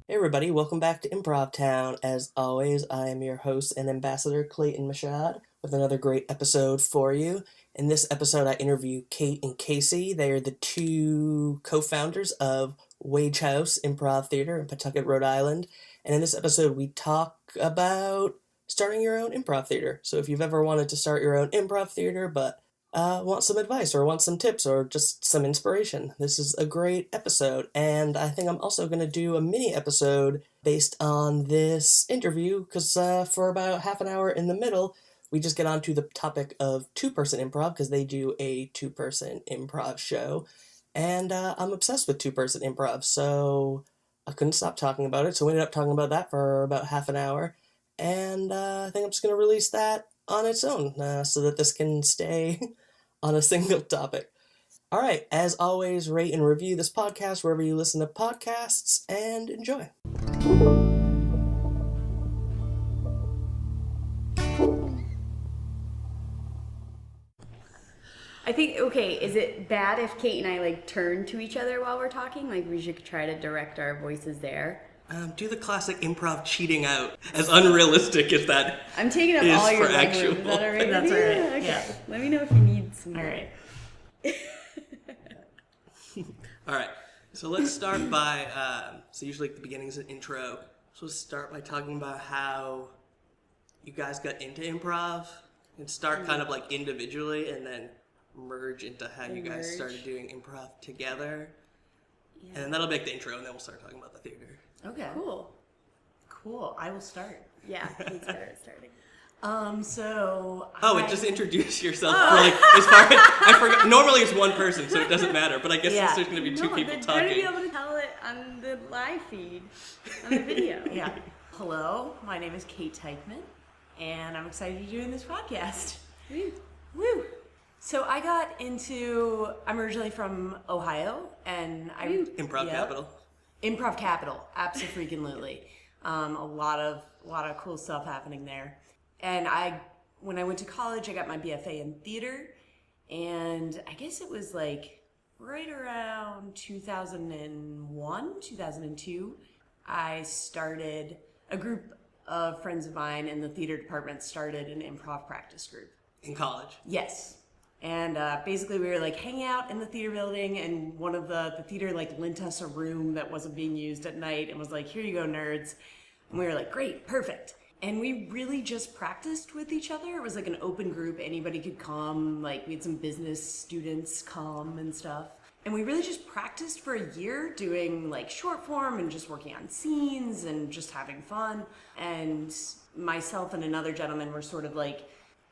Hey everybody, welcome back to Improv Town. As always, I am your host and ambassador, Clayton Machad, with another great episode for you. In this episode, I interview Kate and Casey. They are the two co-founders of Wagehouse Improv Theater in Pawtucket, Rhode Island. And in this episode, we talk about starting your own improv theater. So if you've ever wanted to start your own improv theater, but want some advice or want some tips or just some inspiration, this is a great episode. And I think I'm also going to do a mini episode based on this interview because for about half an hour in the middle, we just get on to the topic of two-person improv because they do a two-person improv show. And I'm obsessed with two-person improv, so I couldn't stop talking about it. So we ended up talking about that for about half an hour. And I think I'm just going to release that on its own so that this can stay on a single topic. All right, as always, rate and review this podcast wherever you listen to podcasts, and enjoy. I think, okay, is it bad if Kate and I turn to each other while we're talking? We should try to direct our voices there. Do the classic improv cheating out, as unrealistic as that I'm taking up is all your for language. actual. Is that all right? That's all right. Okay. Yeah. Let me know if you need some. All right. All right, so let's start by, so usually at the beginning is an intro. So let's start by talking about how you guys got into improv and start kind of individually and then merge into how you guys started doing improv together. Yeah. And then that'll make the intro and then we'll start talking about the theater. Okay. Cool. I will start. Yeah, Kate's better at starting. And just introduce yourself. As far as I forgot. Normally it's one person, so it doesn't matter. But I guess since there's going to be two people they're talking. going to be able to tell it on the live feed, on the video. Yeah. Hello, my name is Kate Teichman, and I'm excited to be doing this podcast. Woo! So I'm originally from Ohio, and Improv capital. Improv capital, absolutely. A lot of cool stuff happening there. And when I went to college, I got my BFA in theater, and I guess it was right around 2001, 2002, I started, a group of friends of mine in the theater department started an improv practice group. In college? Yes. And basically we were hanging out in the theater building, and one of the theater lent us a room that wasn't being used at night and was here you go, nerds. And we were great, perfect. And we really just practiced with each other. It was an open group, anybody could come. We had some business students come and stuff. And we really just practiced for a year doing short form and just working on scenes and just having fun. And myself and another gentleman were sort of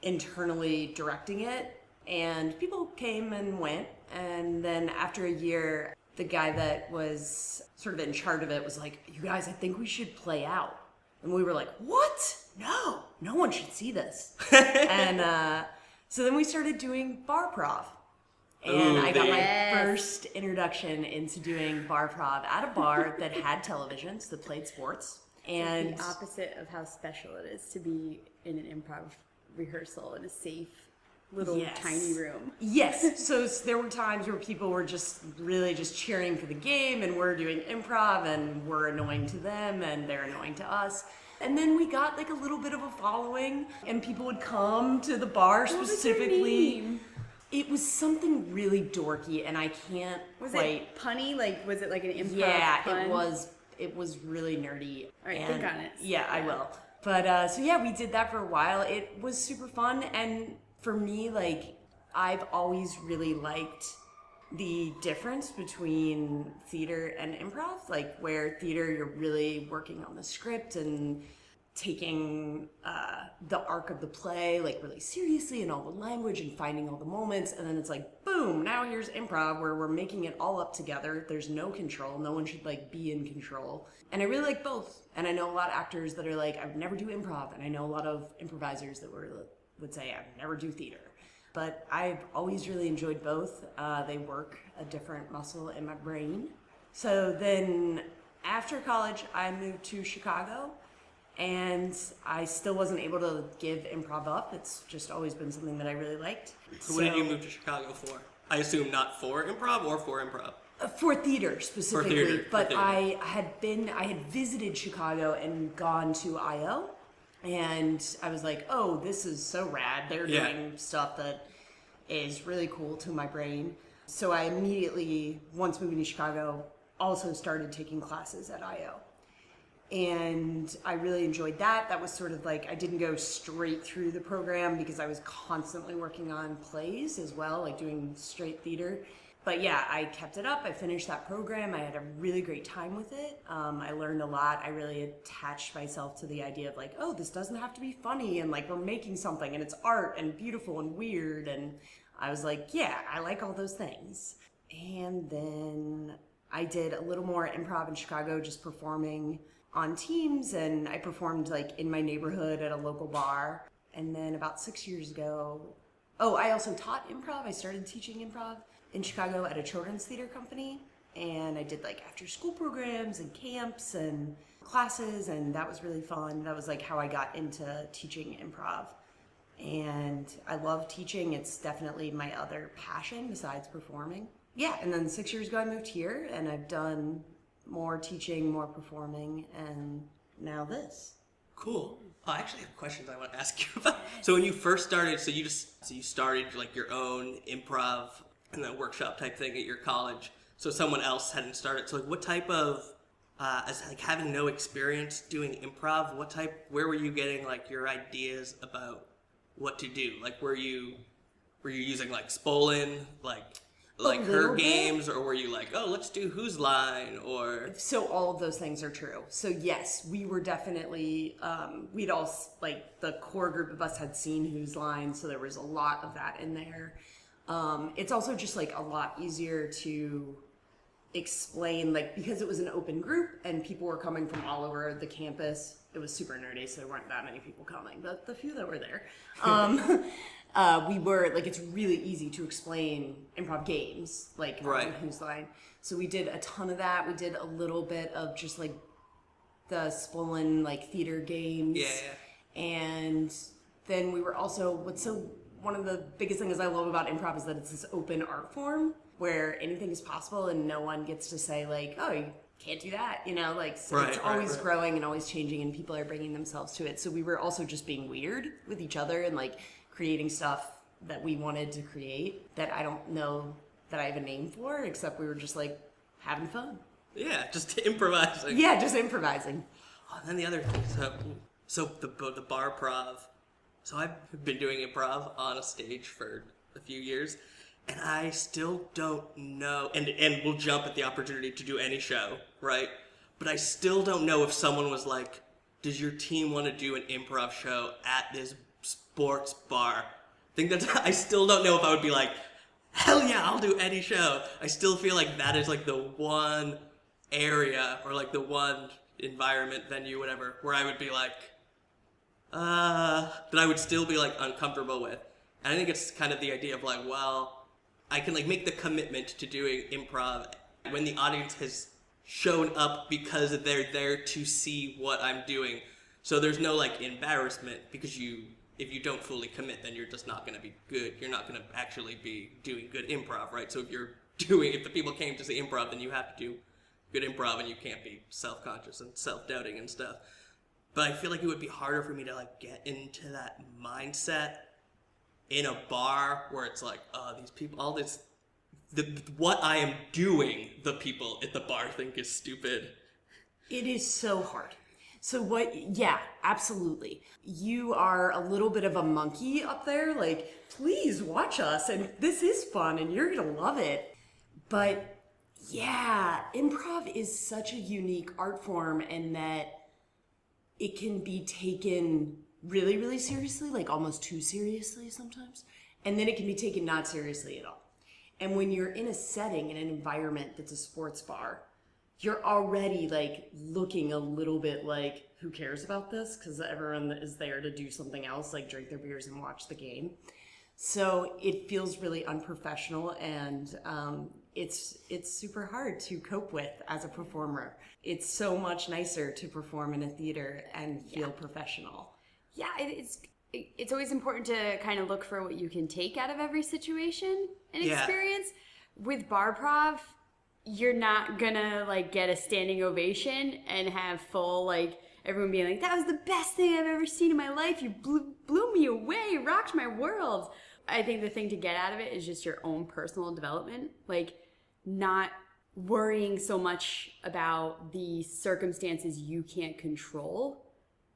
internally directing it. And people came and went, and then after a year, the guy that was sort of in charge of it was you guys, I think we should play out. And we were what? No one should see this. And so then we started doing bar prov. And I got my first introduction into doing bar prov at a bar that had televisions that played sports. And the opposite of how special it is to be in an improv rehearsal in a safe little tiny room. Yes. So there were times where people were just really just cheering for the game, and we're doing improv, and we're annoying to them and they're annoying to us. And then we got a little bit of a following, and people would come to the bar specifically. It was something really dorky, and I can't Was it punny? Was it an improv pun? It was really nerdy. All right, think on it. Yeah, I will. But we did that for a while. It was super fun, and for me, I've always really liked the difference between theater and improv, where theater, you're really working on the script and taking the arc of the play really seriously and all the language and finding all the moments, and then it's boom, now here's improv where we're making it all up together. There's no control. No one should be in control. And I really like both. And I know a lot of actors that are I would never do improv, and I know a lot of improvisers that would say I would never do theater. But I've always really enjoyed both. They work a different muscle in my brain. So then after college, I moved to Chicago, and I still wasn't able to give improv up. It's just always been something that I really liked. So what did you move to Chicago for? I assume not for improv or for improv? For theater specifically, For theater. I had visited Chicago and gone to IO, and I was like, oh, this is so rad. They're doing stuff that is really cool to my brain. So I immediately, once moving to Chicago, also started taking classes at IO. And I really enjoyed that. That was sort of like, I didn't go straight through the program because I was constantly working on plays as well, like doing straight theater. But yeah, I kept it up. I finished that program. I had a really great time with it. I learned a lot. I really attached myself to the idea of like, oh, this doesn't have to be funny, and like we're making something and it's art and beautiful and weird. And I was like, yeah, I like all those things. And then I did a little more improv in Chicago, just performing on teams, and I performed like in my neighborhood at a local bar. And then about 6 years ago, I also taught improv. I started teaching improv in Chicago at a children's theater company, and I did like after school programs and camps and classes, and that was really fun. That was like how I got into teaching improv, and I love teaching. It's definitely my other passion besides performing. Yeah, and then 6 years ago I moved here, and I've done more teaching, more performing, and now this. Cool. I actually have questions I want to ask you about. So when you first started, you started like your own improv and then workshop type thing at your college. So someone else hadn't started. So like what type of, as like having no experience doing improv, where were you getting like your ideas about what to do? Like were you using like Spolin, like her games, or were you like, oh, let's do Whose Line, or? So all of those things are true. So yes, we were definitely, we'd all, like the core group of us had seen Whose Line, so there was a lot of that in there. It's also just like a lot easier to explain, like because it was an open group and people were coming from all over the campus. It was super nerdy, so there weren't that many people coming, but the few that were there. We were like, it's really easy to explain improv games, like right. Whose Line. So we did a ton of that. We did a little bit of just like the Spolin like theater games. Yeah. And then we were also, one of the biggest things I love about improv is that it's this open art form where anything is possible and no one gets to say like, oh, you can't do that, like so right, it's always growing and always changing, and people are bringing themselves to it. So we were also just being weird with each other and like creating stuff that we wanted to create that I don't know that I have a name for, except we were just like having fun. Yeah, just improvising. Yeah, just improvising. Oh, and then the other thing, so the bar prov. So I've been doing improv on a stage for a few years, and I still don't know, and we'll jump at the opportunity to do any show, right? But I still don't know if someone was like, does your team want to do an improv show at this sports bar? I still don't know if I would be like, hell yeah, I'll do any show. I still feel like that is like the one area or like the one environment, venue, whatever, where I would be like, that I would still be like uncomfortable with. And I think it's kind of the idea of like, well, I can like make the commitment to doing improv when the audience has shown up because they're there to see what I'm doing. So there's no like embarrassment, because if you don't fully commit, then you're just not going to be good. You're not going to actually be doing good improv, right? So if the people came to see improv, then you have to do good improv, and you can't be self-conscious and self-doubting and stuff. But I feel like it would be harder for me to like get into that mindset in a bar where it's like, these people, all this, what I am doing, the people at the bar think is stupid. It is so hard. So yeah, absolutely. You are a little bit of a monkey up there, like, please watch us, and this is fun, and you're gonna love it. But yeah, improv is such a unique art form in that it can be taken really, really seriously, like almost too seriously sometimes. And then it can be taken not seriously at all. And when you're in a setting, in an environment that's a sports bar, you're already like looking a little bit like, who cares about this? Because everyone is there to do something else, like drink their beers and watch the game. So it feels really unprofessional, and it's super hard to cope with as a performer. It's so much nicer to perform in a theater and feel professional. Yeah, it's it's always important to kind of look for what you can take out of every situation and experience. With bar prov, you're not gonna like get a standing ovation and have full like everyone being like, that was the best thing I've ever seen in my life. You blew me away, rocked my world. I think the thing to get out of it is just your own personal development, like not worrying so much about the circumstances you can't control.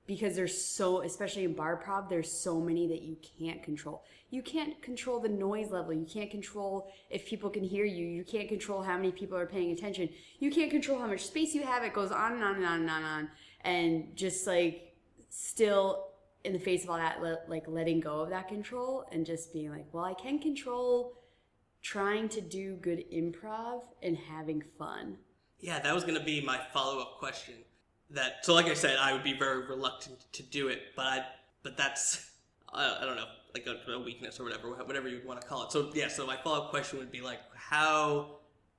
Because there's so, especially in bar prov, there's so many that you can't control. You can't control the noise level. You can't control if people can hear you. You can't control how many people are paying attention. You can't control how much space you have. It goes on and on and on and on and on. And just like still in the face of all that, like letting go of that control and just being like, well, I can control trying to do good improv and having fun. Yeah, that was going to be my follow-up question. So like I said, I would be very reluctant to do it, but that's, I don't know, like a weakness or whatever you want to call it. So yeah, so my follow-up question would be like, how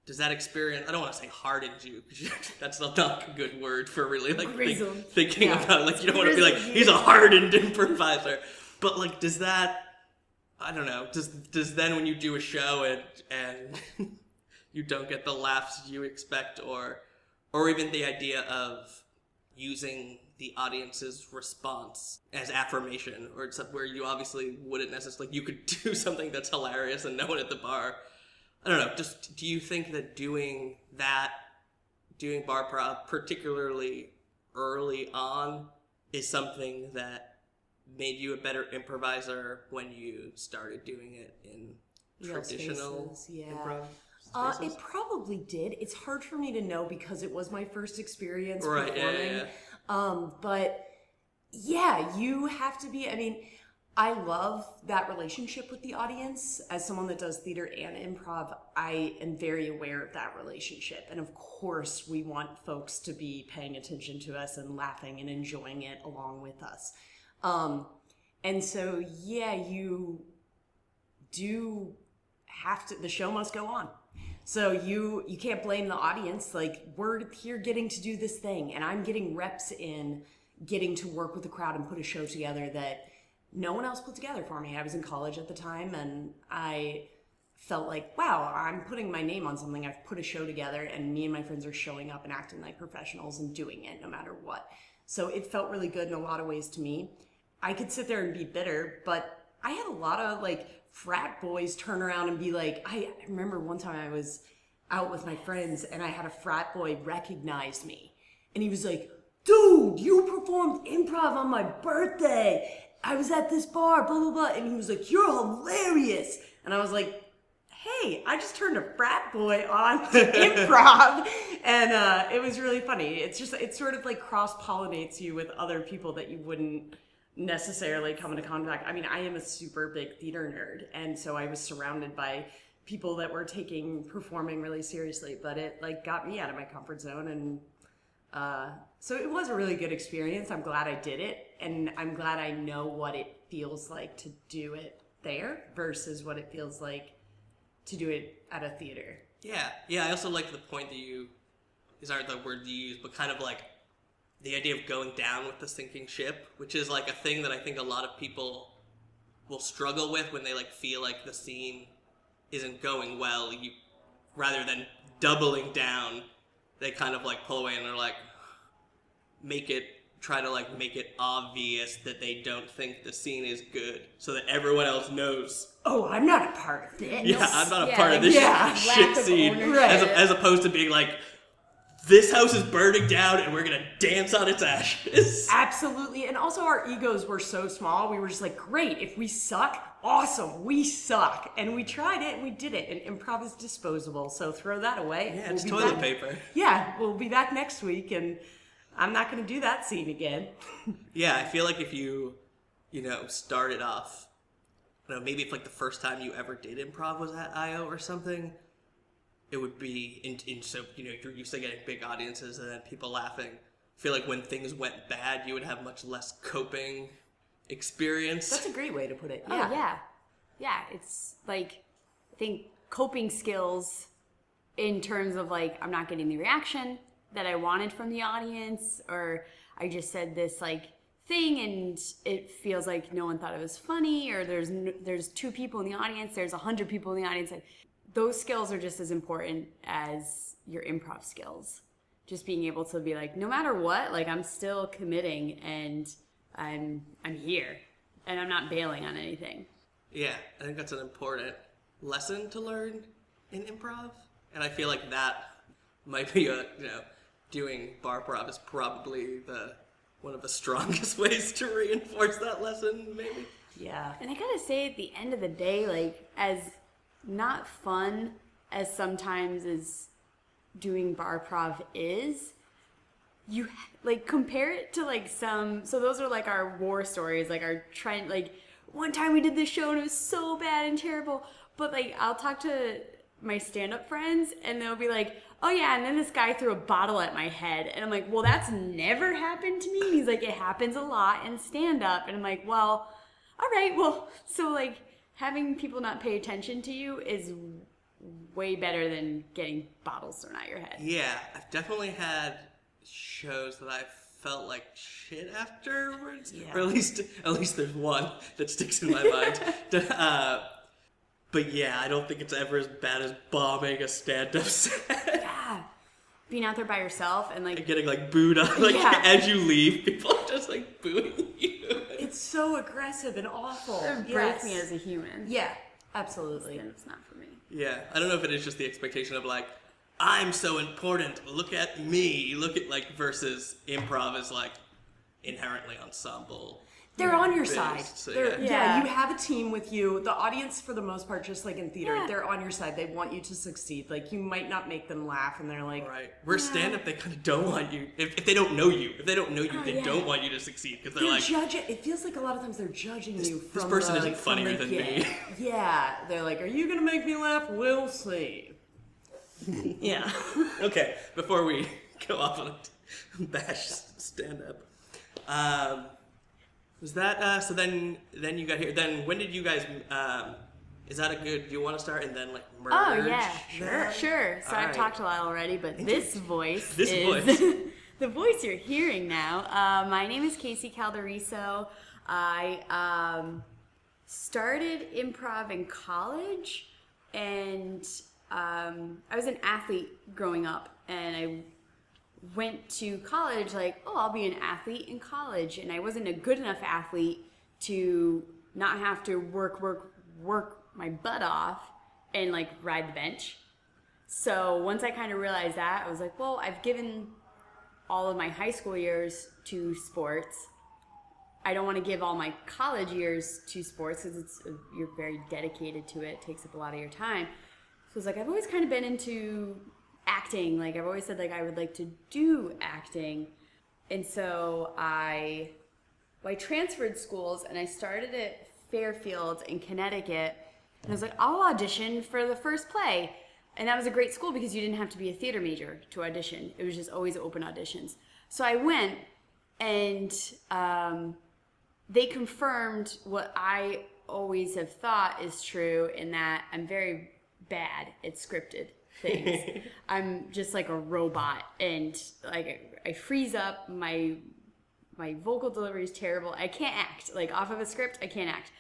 does that experience, I don't want to say hardened you, because that's not a good word for really like thinking about it. Like you don't want to be like, he's a hardened improviser. But like, does that, I don't know, does then when you do a show and you don't get the laughs you expect or even the idea of using the audience's response as affirmation, or it's where you obviously wouldn't necessarily, you could do something that's hilarious and no one at the bar, I don't know, just do you think that doing bar prov, particularly early on, is something that made you a better improviser when you started doing it in traditional improv spaces? It probably did. It's hard for me to know because it was my first experience performing. But yeah, you have to be, I mean, I love that relationship with the audience. As someone that does theater and improv, I am very aware of that relationship. And of course, we want folks to be paying attention to us and laughing and enjoying it along with us. And so, yeah, you do have to, the show must go on. So you can't blame the audience. Like, we're here getting to do this thing, and I'm getting reps in getting to work with the crowd and put a show together that no one else put together for me. I was in college at the time, and I felt like, wow, I'm putting my name on something. I've put a show together, and me and my friends are showing up and acting like professionals and doing it no matter what. So it felt really good in a lot of ways to me. I could sit there and be bitter, but I had a lot of like frat boys turn around and be like, I remember one time I was out with my friends and I had a frat boy recognize me. And he was like, dude, you performed improv on my birthday. I was at this bar, blah, blah, blah. And he was like, you're hilarious. And I was like, hey, I just turned a frat boy on to improv. And it was really funny. It's just, it sort of like cross-pollinates you with other people that you wouldn't necessarily come into contact. I mean, I am a super big theater nerd, and so I was surrounded by people that were taking performing really seriously, but it like got me out of my comfort zone, and so it was a really good experience. I'm glad I did it, and I'm glad I know what it feels like to do it there versus what it feels like to do it at a theater. Yeah, I also like the point that these aren't the words you use, but kind of like the idea of going down with the sinking ship, which is like a thing that I think a lot of people will struggle with when they like feel like the scene isn't going well. Rather than doubling down, they kind of like pull away and they're like, try to like make it obvious that they don't think the scene is good, so that everyone else knows. Oh, I'm not a part of this. Yeah, I'm not a part of this shit scene. Right. As opposed to being like, this house is burning down and we're going to dance on its ashes. Absolutely. And also our egos were so small. We were just like, great. If we suck, awesome. We suck. And we tried it and we did it. And improv is disposable. So throw that away. Yeah, it's toilet paper. Yeah. We'll be back next week and I'm not going to do that scene again. Yeah. I feel like if you started off, maybe if like the first time you ever did improv was at IO or something, it would be so you're used to getting big audiences and then people laughing. I feel like when things went bad, you would have much less coping experience. That's a great way to put it. Yeah. Oh, yeah. It's like, I think coping skills in terms of like, I'm not getting the reaction that I wanted from the audience, or I just said this like thing and it feels like no one thought it was funny, or there's 2 people in the audience, there's 100 people in the audience. Like, those skills are just as important as your improv skills. Just being able to be like, no matter what, like, I'm still committing and I'm here and I'm not bailing on anything. Yeah, I think that's an important lesson to learn in improv. And I feel like that might be doing bar prov is probably one of the strongest ways to reinforce that lesson, maybe. Yeah. And I gotta say, at the end of the day, like, as not fun as sometimes as doing bar prov is, you like compare it to like so those are like our war stories, like our trend, like one time we did this show and it was so bad and terrible, but like I'll talk to my stand-up friends and they'll be like, oh yeah, and then this guy threw a bottle at my head, and I'm like, well, that's never happened to me. And he's like, it happens a lot in stand-up. And I'm like, well, all right, well, so like having people not pay attention to you is way better than getting bottles thrown at your head. Yeah, I've definitely had shows that I felt like shit afterwards. Yeah. Or at least there's one that sticks in my mind. But yeah, I don't think it's ever as bad as bombing a stand-up set. Yeah. Being out there by yourself and like... And getting like booed up. Like as you leave, people are just like booing you. It's so aggressive and awful. It breaks me as a human. Yeah, absolutely. Stand-up's not for me. Yeah, I don't know if it is just the expectation of like, I'm so important, look at me, look at like, versus improv is like inherently ensemble. They're on your based, side. so Yeah, you have a team with you. The audience, for the most part, just like in theater, they're on your side. They want you to succeed. Like, you might not make them laugh, and they're like... Right. We're stand-up, they kind of don't want you. If they don't know you, they don't want you to succeed. Because they're like... judge it. It feels like a lot of times they're judging you from this person isn't from funnier the than get. me. Yeah. They're like, are you going to make me laugh? We'll see. Yeah. Okay, before we go off on a bash stand-up. Was that, so then you got here, then when did you guys, is that a good, do you want to start and then like merge? Oh, yeah. Sure. So I've right. talked a lot already, but this voice This is voice. the voice you're hearing now. My name is Casey Calderiso. I started improv in college, and I was an athlete growing up, and I went to college like, oh, I'll be an athlete in college, and I wasn't a good enough athlete to not have to work my butt off and like ride the bench. So once I kind of realized that, I was like, well, I've given all of my high school years to sports. I don't want to give all my college years to sports because you're very dedicated to it. It takes up a lot of your time. So it's like, I've always kind of been into acting. Like, I've always said like I would like to do acting. And so I transferred schools and I started at Fairfield in Connecticut. And I was like, I'll audition for the first play. And that was a great school because you didn't have to be a theater major to audition. It was just always open auditions. So I went, and they confirmed what I always have thought is true, in that I'm very bad at scripted things. I'm just like a robot, and like I freeze up. My vocal delivery is terrible. I can't act. Like, off of a script, I can't act.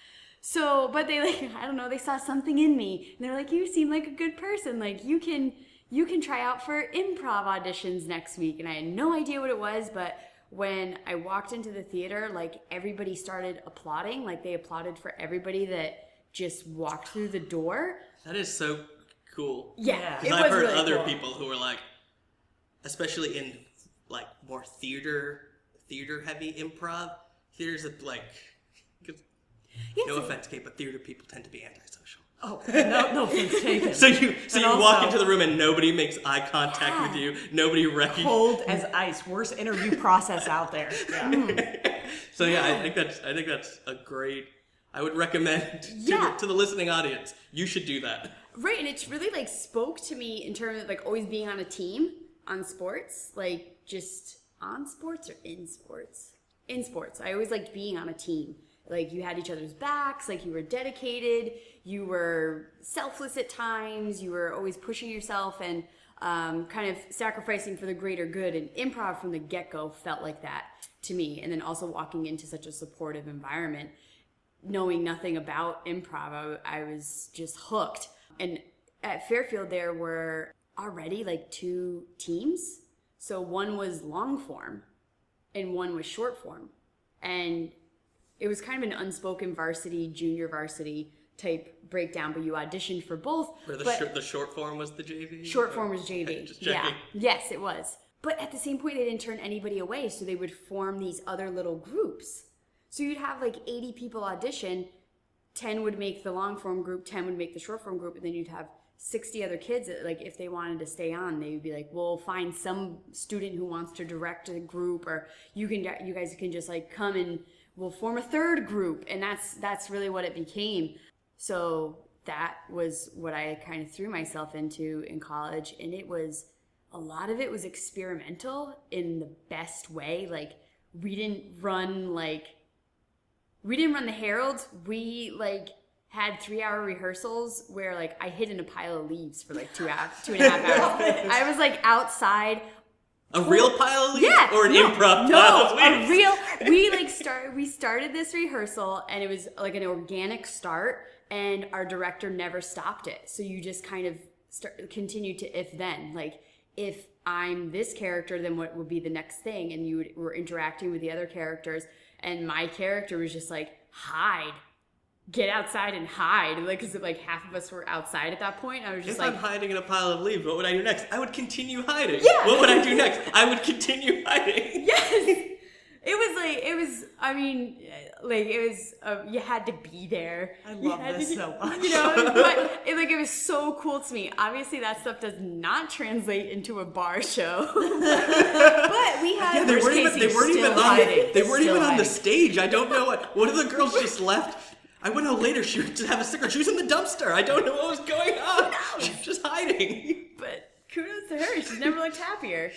So, but they like, I don't know, they saw something in me. And they're like, you seem like a good person. Like, you can try out for improv auditions next week. And I had no idea what it was, but when I walked into the theater, like, everybody started applauding. Like, they applauded for everybody that just walked through the door. That is so cool. Yeah. Because I've heard really other people who are like, especially in like more theater heavy improv, theaters that like, no offense, Kate, but theater people tend to be antisocial. Oh, no offense taken. So you walk into the room and nobody makes eye contact with you. Nobody recognizes. Cold as ice. Worst interview process out there. Yeah. So yeah, I think that's a great. I would recommend to the listening audience. You should do that. Right, and it's really like spoke to me in terms of like always being on a team on sports, like just on sports or in sports. In sports, I always liked being on a team. Like, you had each other's backs, like, you were dedicated, you were selfless at times, you were always pushing yourself and kind of sacrificing for the greater good. And improv from the get-go felt like that to me. And then also walking into such a supportive environment, knowing nothing about improv, I was just hooked. And at Fairfield, there were already like 2 teams. So one was long form and one was short form. And it was kind of an unspoken varsity, junior varsity type breakdown, but you auditioned for both. Where the short form was the JV? Short form was JV. Just checking. Yeah. Yes, it was. But at the same point, they didn't turn anybody away, so they would form these other little groups. So you'd have like 80 people audition, 10 would make the long form group, 10 would make the short form group, and then you'd have 60 other kids that, like, if they wanted to stay on, they would be like, well, find some student who wants to direct a group, or you guys can just like come and we'll form a third group. And that's really what it became. So that was what I kind of threw myself into in college. And a lot of it was experimental in the best way. Like, we didn't run the Herald. We like had 3-hour rehearsals where like I hid in a pile of leaves for like 2.5 hours. I was like outside. A real pile of leaves? Yeah, or an improv pile of leaves? A real. We started this rehearsal and it was like an organic start, and our director never stopped it. So you just kind of continued to if then, like, if I'm this character, then what will be the next thing? And were interacting with the other characters, and my character was just like, hide. Get outside and hide. Like, because like half of us were outside at that point. I was just if like, I'm hiding in a pile of leaves, what would I do next? I would continue hiding. Yeah. What would I do next? I would continue hiding. Yes. You had to be there. I love this so much. You know, but it was so cool to me. Obviously, that stuff does not translate into a bar show. But we had. Yeah, they weren't even on the stage. I don't know what. One of the girls just left. I went out later. She would just have a sticker. She was in the dumpster. I don't know what was going on. She was just hiding. But kudos to her. She's never looked happier.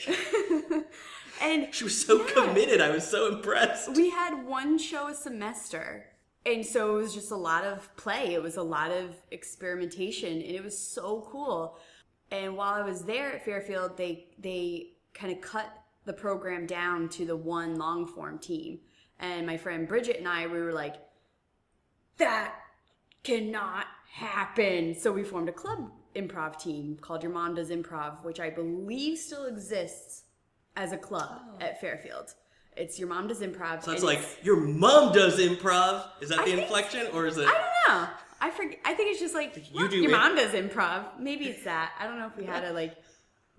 And she was so committed. I was so impressed. We had one show a semester. And so it was just a lot of play. It was a lot of experimentation. And it was so cool. And while I was there at Fairfield, they kind of cut the program down to the one long form team. And my friend Bridget and we were like, that cannot happen. So we formed a club improv team called Your Mom Does Improv, which I believe still exists as a club at Fairfield. It's Your Mom Does Improv. So it's like, Your Mom Does Improv? Is that the inflection, or is it? I don't know. I think it's just like, Your Mom Does Improv. Maybe it's that. I don't know if we had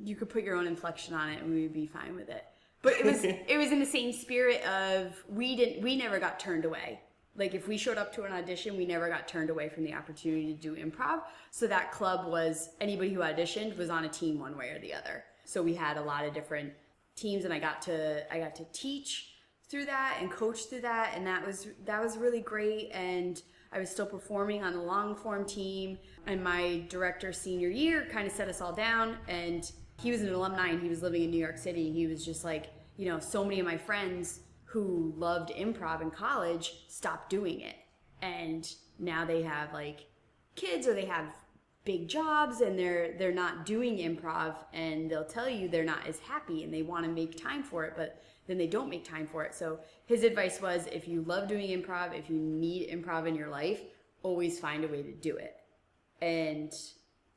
you could put your own inflection on it and we would be fine with it. But it was in the same spirit of, we never got turned away. Like, if we showed up to an audition, we never got turned away from the opportunity to do improv. So that club was, anybody who auditioned was on a team one way or the other. So we had a lot of different teams, and I got to teach through that and coach through that, and that was really great. And I was still performing on the long form team, and my director senior year kind of set us all down, and he was an alumni and he was living in New York City. He was just like, so many of my friends who loved improv in college stopped doing it, and now they have like kids, or they have big jobs, and they're not doing improv, and they'll tell you they're not as happy and they want to make time for it, but then they don't make time for it. So his advice was, if you love doing improv, if you need improv in your life, always find a way to do it. And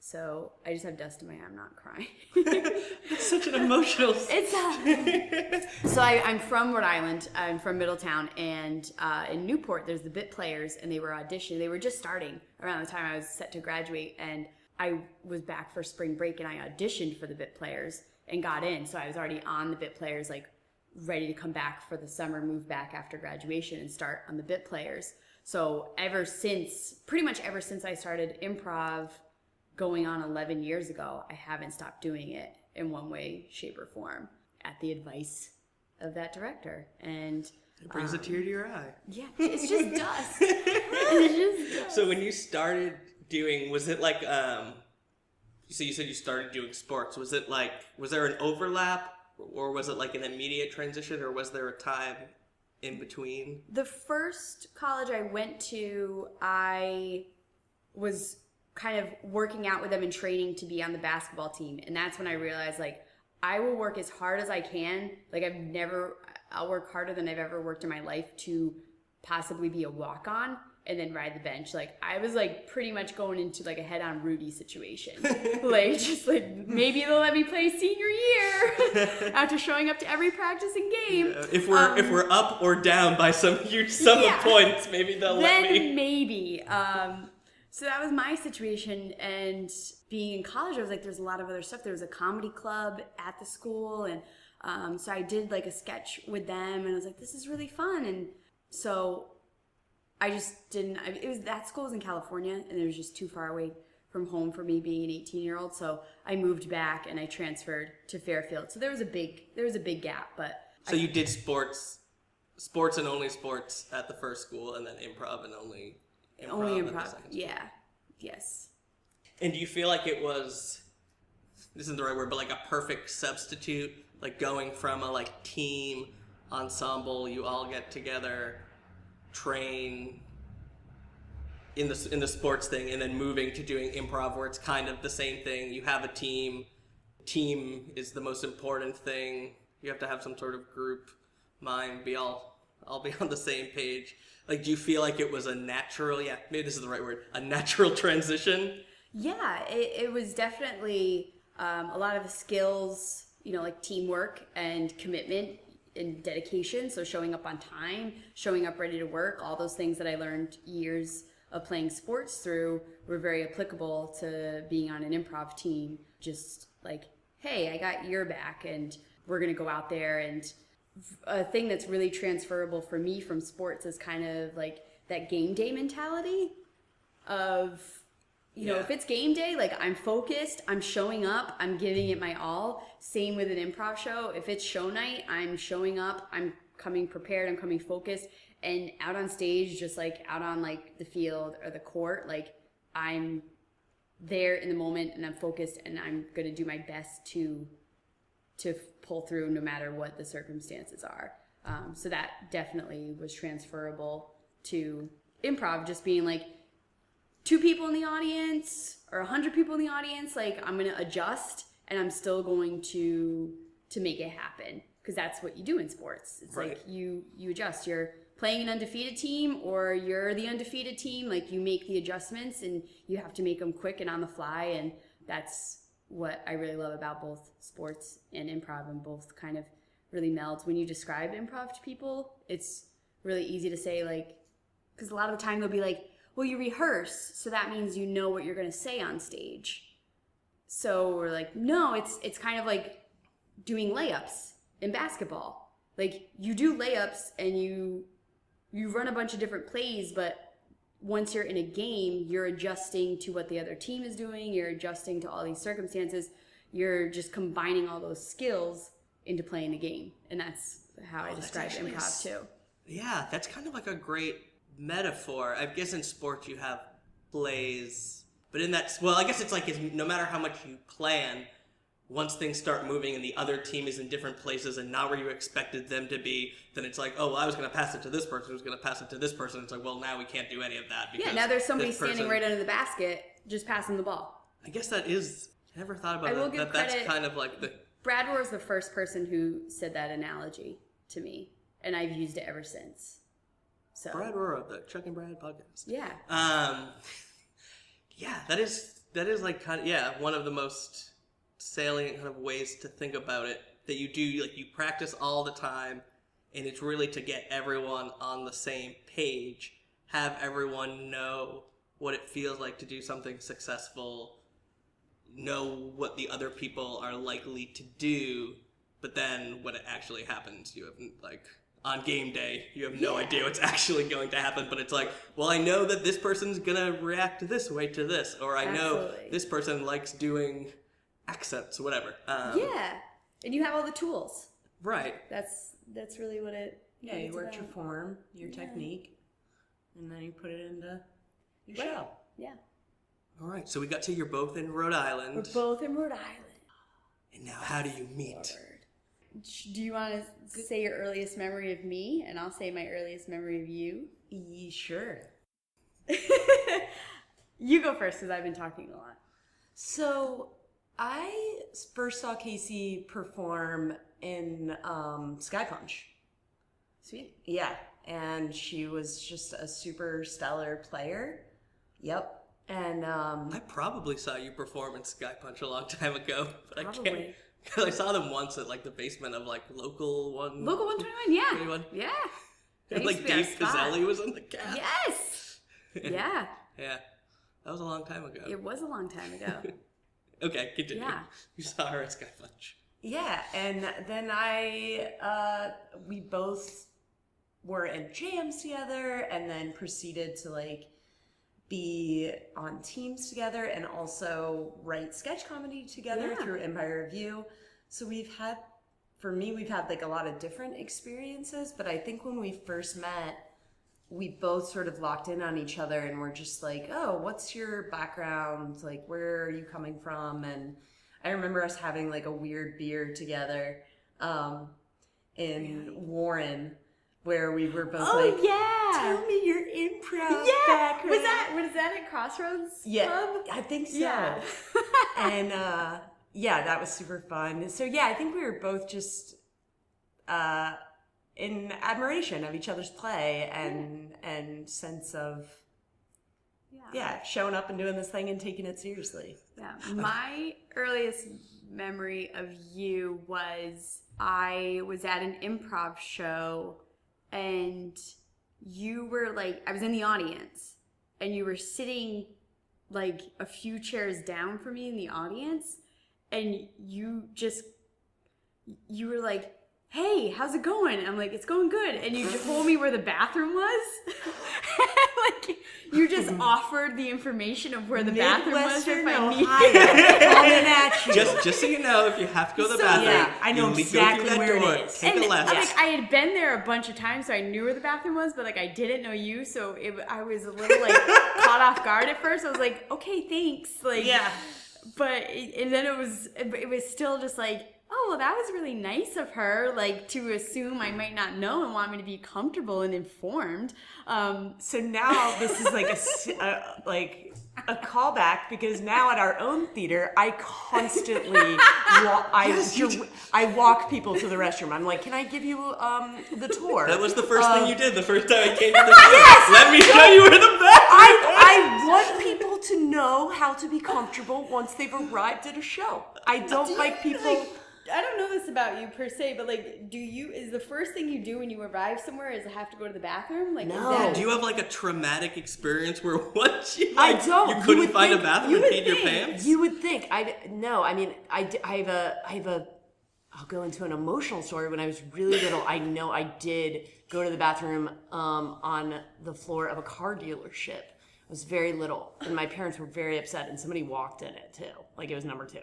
so I just have dust in my eye. I'm not crying. It's such an emotional. So I'm from Rhode Island. I'm from Middletown, and in Newport there's the Bit Players, and they were auditioning. They were just starting around the time I was set to graduate, and I was back for spring break, and I auditioned for the Bit Players and got in. So I was already on the Bit Players, like ready to come back for the summer, move back after graduation and start on the Bit Players. So pretty much ever since I started improv, going on 11 years ago, I haven't stopped doing it in one way, shape, or form at the advice of that director. And it brings a tear to your eye. Yeah, it's just dust. It's just dust. So when you started doing, was it like, so you said you started doing sports. Was there an overlap, or was it like an immediate transition, or was there a time in between? The first college I went to, I was kind of working out with them and training to be on the basketball team. And that's when I realized, like, I will work as hard as I can. Like, I'll work harder than I've ever worked in my life to possibly be a walk-on and then ride the bench. Like, I was like pretty much going into like a head-on Rudy situation. Like, just like, maybe they'll let me play senior year after showing up to every practice and game. Yeah, if we're up or down by some huge sum of points, maybe they'll let me. Then maybe. So that was my situation, and being in college, I was like, there's a lot of other stuff. There was a comedy club at the school, and so I did like a sketch with them, and I was like, this is really fun. And so I just didn't, that school was in California, and it was just too far away from home for me being an 18-year-old. So I moved back and I transferred to Fairfield. So there was a big gap, but. So you did sports and only sports at the first school, and then improv and only improv. Yeah. Yes. And do you feel like it was, this isn't the right word, but like a perfect substitute, like going from a like team ensemble, you all get together, train in the sports thing, and then moving to doing improv where it's kind of the same thing. You have a team is the most important thing. You have to have some sort of group mind, all be on the same page. Like, do you feel like it was a natural, maybe this is the right word, a natural transition? Yeah, it was definitely a lot of the skills, like teamwork and commitment and dedication. So showing up on time, showing up ready to work, all those things that I learned years of playing sports through were very applicable to being on an improv team. Just like, hey, I got your back, and we're going to go out there. And a thing that's really transferable for me from sports is kind of like that game day mentality of, if it's game day, like I'm focused, I'm showing up, I'm giving it my all. Same with an improv show. If it's show night, I'm showing up, I'm coming prepared, I'm coming focused, and out on stage, just like out on like the field or the court, like I'm there in the moment and I'm focused and I'm going to do my best to pull through no matter what the circumstances are. So that definitely was transferable to improv, just being like 2 people in the audience or 100 people in the audience, like I'm going to adjust and I'm still going to make it happen, because that's what you do in sports. It's right. Like you adjust. You're playing an undefeated team or you're the undefeated team, like you make the adjustments and you have to make them quick and on the fly, and that's what I really love about both sports and improv, and both kind of really melds. When you describe improv to people, it's really easy to say, like, because a lot of the time they'll be like, well, you rehearse, so that means you know what you're going to say on stage. So we're like, no, it's kind of like doing layups in basketball. Like, you do layups and you run a bunch of different plays, but once you're in a game, you're adjusting to what the other team is doing. You're adjusting to all these circumstances. You're just combining all those skills into playing the game. And that's how I describe improv too. Yeah, that's kind of like a great metaphor. I guess in sports you have plays, but in that, well, I guess it's like no matter how much you plan, once things start moving and the other team is in different places and not where you expected them to be, then it's like, oh, well, I was going to pass it to this person, I was going to pass it to this person. It's like, well, now we can't do any of that. Yeah, now there's somebody standing right under the basket just passing the ball. I guess that is, I never thought about that. That's kind of like the... Brad was the first person who said that analogy to me, and I've used it ever since. So Brad Rohr of the Chuck and Brad podcast. Yeah. Yeah, that is like kind of, one of the most salient kind of ways to think about it, that you do, like, you practice all the time, and it's really to get everyone on the same page, have everyone know what it feels like to do something successful, know what the other people are likely to do, but then when it actually happens, you have, like, on game day, you have no idea what's actually going to happen, but it's like, well, I know that this person's gonna react this way to this, or I know this person likes doing accents, whatever. And you have all the tools. Right. That's really what it. Yeah, you worked your form, your technique, and then you put it into your show. Yeah. All right. So we got to, you're both in Rhode Island. We're both in Rhode Island. And now, how do you meet? Do you want to say your earliest memory of me, and I'll say my earliest memory of you? Sure. You go first, because I've been talking a lot. So I first saw Casey perform in Sky Punch Sweet. Yeah, and she was just a super stellar player. Yep. And I probably saw you perform in Sky Punch a long time ago, but Probably. I can't. Because I saw them once at like the basement of like Local 121, yeah. 21. Yeah. And like Dave Pizzelli was in the cast. Yes. Yeah. Yeah. That was a long time ago. It was a long time ago. Okay, continue. Yeah. You saw her at Sky Punch. yeah, and then we both were in jams together, and then proceeded to like be on teams together, and also write sketch comedy together through Empire Review. So we've had like a lot of different experiences, but I think when we first met, we both sort of locked in on each other and we're just like, oh, what's your background? Like, where are you coming from? And I remember us having like a weird beer together in Warren, where we were both tell me your improv background. Was that at Crossroads Yeah, Club? I think so. Yeah. And that was super fun. So yeah, I think we were both just in admiration of each other's play and sense of showing up and doing this thing and taking it seriously. Yeah. My earliest memory of you was I was at an improv show and you were like, I was in the audience and you were sitting like a few chairs down from me in the audience, and you were like, hey, how's it going? And I'm like, it's going good. And you told me where the bathroom was. Like, you just offered the information of where the bathroom was if I needed it. Coming at you. Just so you know, if you have to go to the bathroom, yeah, I know exactly go through that where door, it is. take a left. Like, I had been there a bunch of times, so I knew where the bathroom was, but like I didn't know you, so I was a little like caught off guard at first. I was like, okay, thanks. Like, but and then it was still just like, oh, well, that was really nice of her, like, to assume I might not know and want me to be comfortable and informed. So now this is like a callback, because now at our own theater, I constantly I walk people to the restroom. I'm like, can I give you the tour? That was the first thing you did the first time I came to the show. Yes! Let me show you where the bathroom is. I want people to know how to be comfortable once they've arrived at a show. I don't like people... I don't know this about you per se, but like, is the first thing you do when you arrive somewhere is have to go to the bathroom? Like, no. Do you have like a traumatic experience where once you I don't. You couldn't find a bathroom and peed your pants? You would think. I have a. I'll go into an emotional story. When I was really little, I know I did go to the bathroom on the floor of a car dealership. I was very little, and my parents were very upset, and somebody walked in it too, like it was number 2.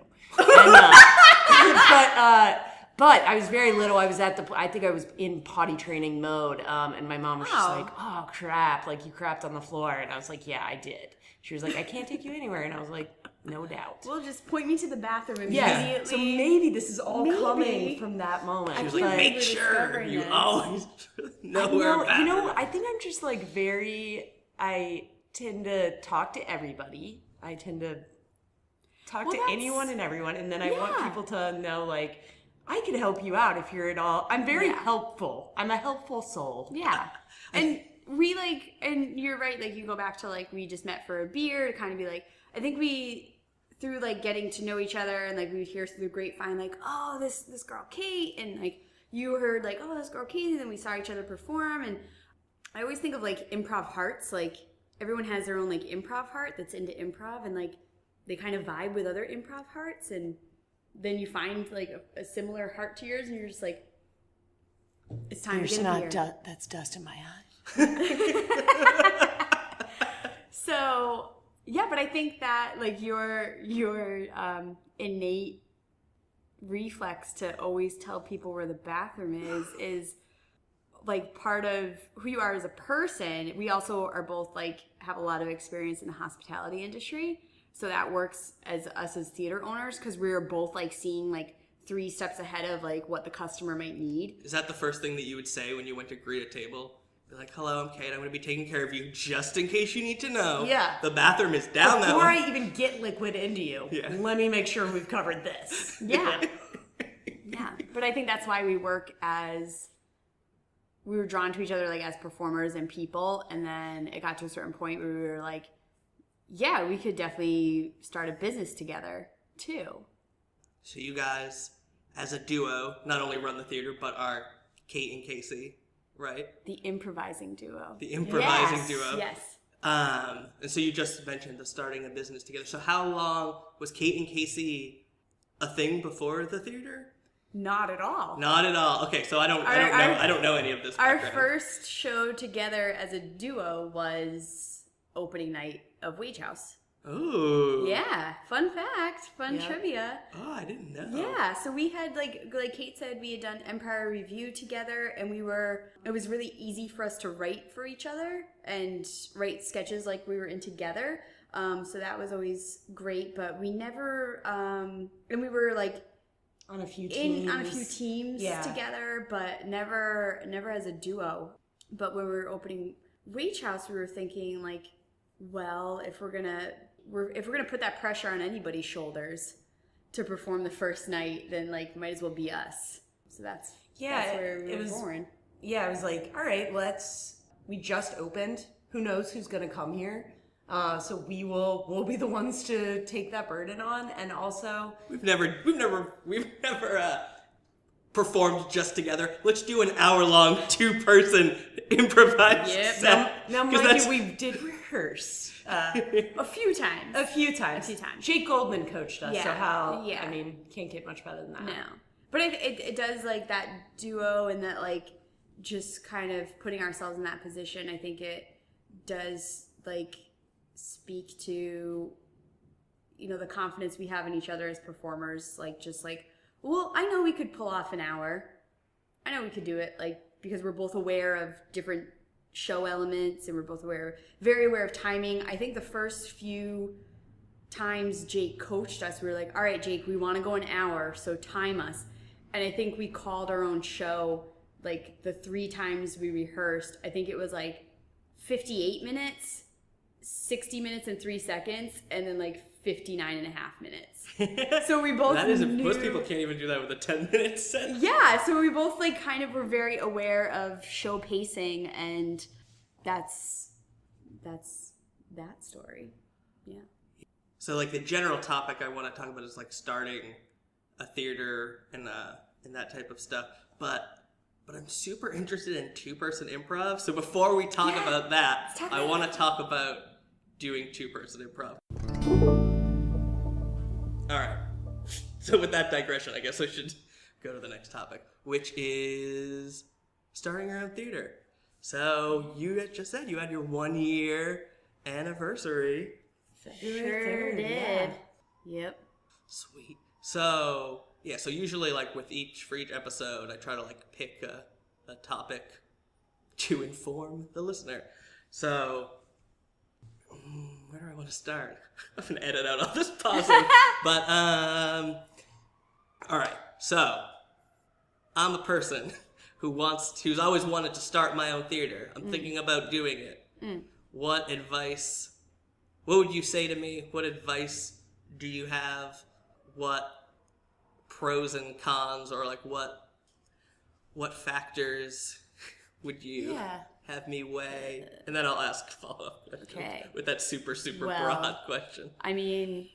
And, but I was very little. I was I think I was in potty training mode, and my mom was just like, "Oh crap! Like you crapped on the floor," and I was like, "Yeah, I did." She was like, "I can't take you anywhere," and I was like, "No doubt." Well, just point me to the bathroom immediately. Yeah. So maybe this is all coming from that moment. She was like, "Make sure you always know where a bathroom is." I think I'm just like I tend to talk to everybody. I tend to talk to anyone and everyone, and then I want people to know, like, I can help you out if you're at all. I'm very helpful. I'm a helpful soul. Yeah. And and you're right, like, you go back to, like, we just met for a beer to kind of be like, I think through, like, getting to know each other, and, like, we would hear through the grapevine, like, oh, this girl Kate, and, like, you heard, like, oh, this girl Kate, and then we saw each other perform, and I always think of, like, improv hearts, like, everyone has their own, like, improv heart that's into improv, and, like, they kind of vibe with other improv hearts, and then you find like a similar heart to yours, and you're just like, it's time to get a beer. That's dust in my eye. So yeah, but I think that like your innate reflex to always tell people where the bathroom is like part of who you are as a person. We also are both like have a lot of experience in the hospitality industry. So that works as us as theater owners, because we're both like seeing like 3 steps ahead of like what the customer might need. Is that the first thing that you would say when you went to greet a table? Be like, "Hello, I'm Kate. I'm going to be taking care of you just in case you need to know. Yeah. The bathroom is down that way." Before I even get liquid into you, let me make sure we've covered this. Yeah. Yeah. But I think that's why we work we were drawn to each other like as performers and people, and then it got to a certain point where we were like, yeah, we could definitely start a business together too. So you guys, as a duo, not only run the theater, but are Kate and Casey, right? The improvising duo. The improvising duo. Yes. And so you just mentioned the starting a business together. So how long was Kate and Casey a thing before the theater? Not at all. Not at all. Okay, so I don't know any of this Our background. first show together as a duo was opening night of Wagehouse. Ooh. Yeah, fun fact, fun trivia. Oh, I didn't know. Yeah, so we had like Kate said, we had done Empire Review together, and it was really easy for us to write for each other and write sketches like we were in together. So that was always great, but we never, and we were like on a few teams together, but never as a duo. But when we were opening Wagehouse, we were thinking like, well, if we're gonna put that pressure on anybody's shoulders to perform the first night, then like might as well be us. So that's where we were born. Yeah, I was like, all right, we just opened. Who knows who's gonna come here? So we'll be the ones to take that burden on, and also we've never performed just together. Let's do an hour-long 2-person improvised set. Now mind you, we did rehearse a few times. A few times. Jake Goldman coached us, so Yeah. can't get much better than that. No. But it does like that duo and that like just kind of putting ourselves in that position. I think it does like speak to, the confidence we have in each other as performers. Like just like, well, I know we could pull off an hour. I know we could do it, like, because we're both aware of different show elements and we're both very aware of timing. I think the first few times Jake coached us, we were like, all right, Jake, we want to go an hour, so time us. And I think we called our own show, like the 3 times we rehearsed, I think it was like 58 minutes, 60 minutes and 3 seconds, and then like 59 and a half minutes. So we both most people can't even do that with a 10-minute set. Yeah, so we both like kind of were very aware of show pacing, and that's that story. Yeah. So like the general topic I want to talk about is like starting a theater and that type of stuff. But I'm super interested in 2-person improv. So before we talk about that, I want to talk about doing 2-person improv. All right. So with that digression, I guess I should go to the next topic, which is starting your own theater. So you just said you had your 1-year anniversary. Sure did. Yep. Sweet. So so usually like for each episode, I try to like pick a topic to inform the listener. So where do I want to start? I'm gonna edit out all this pausing. But all right. So I'm a person who's always wanted to start my own theater. I'm thinking about doing it. What would you say to me? What advice do you have? What pros and cons, or like what factors would you have me weigh? And then I'll ask follow-up with that super broad question. I mean,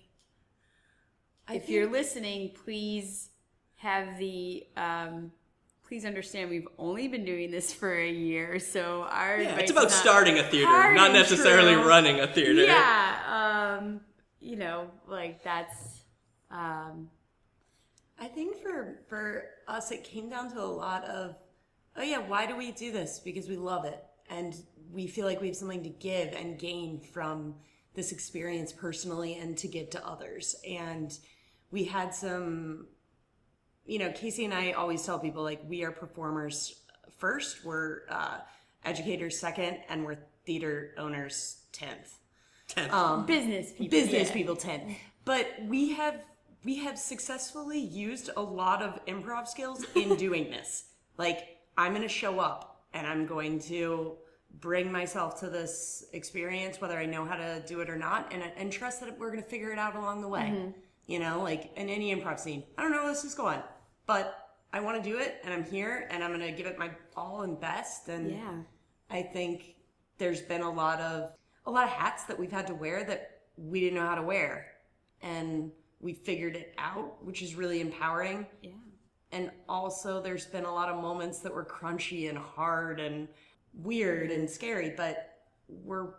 if you're listening, please have please understand we've only been doing this for a year, so our advice it's about is starting a theater, not necessarily running a theater. Yeah, like that's. I think for us, it came down to a lot of, why do we do this? Because we love it. And we feel like we have something to give and gain from this experience personally and to give to others. And we had some, Casey and I always tell people, like, we are performers first, we're educators second, and we're theater owners 10th. Business people 10th. But we have successfully used a lot of improv skills in doing this. Like, I'm going to show up and I'm going to bring myself to this experience, whether I know how to do it or not, and trust that we're going to figure it out along the way. Like in any improv scene, I don't know where this is going, but I want to do it, and I'm here, and I'm going to give it my all and best. And I think there's been a lot of hats that we've had to wear that we didn't know how to wear, and we figured it out, which is really empowering. Yeah. And also there's been a lot of moments that were crunchy and hard and weird and scary, but we're...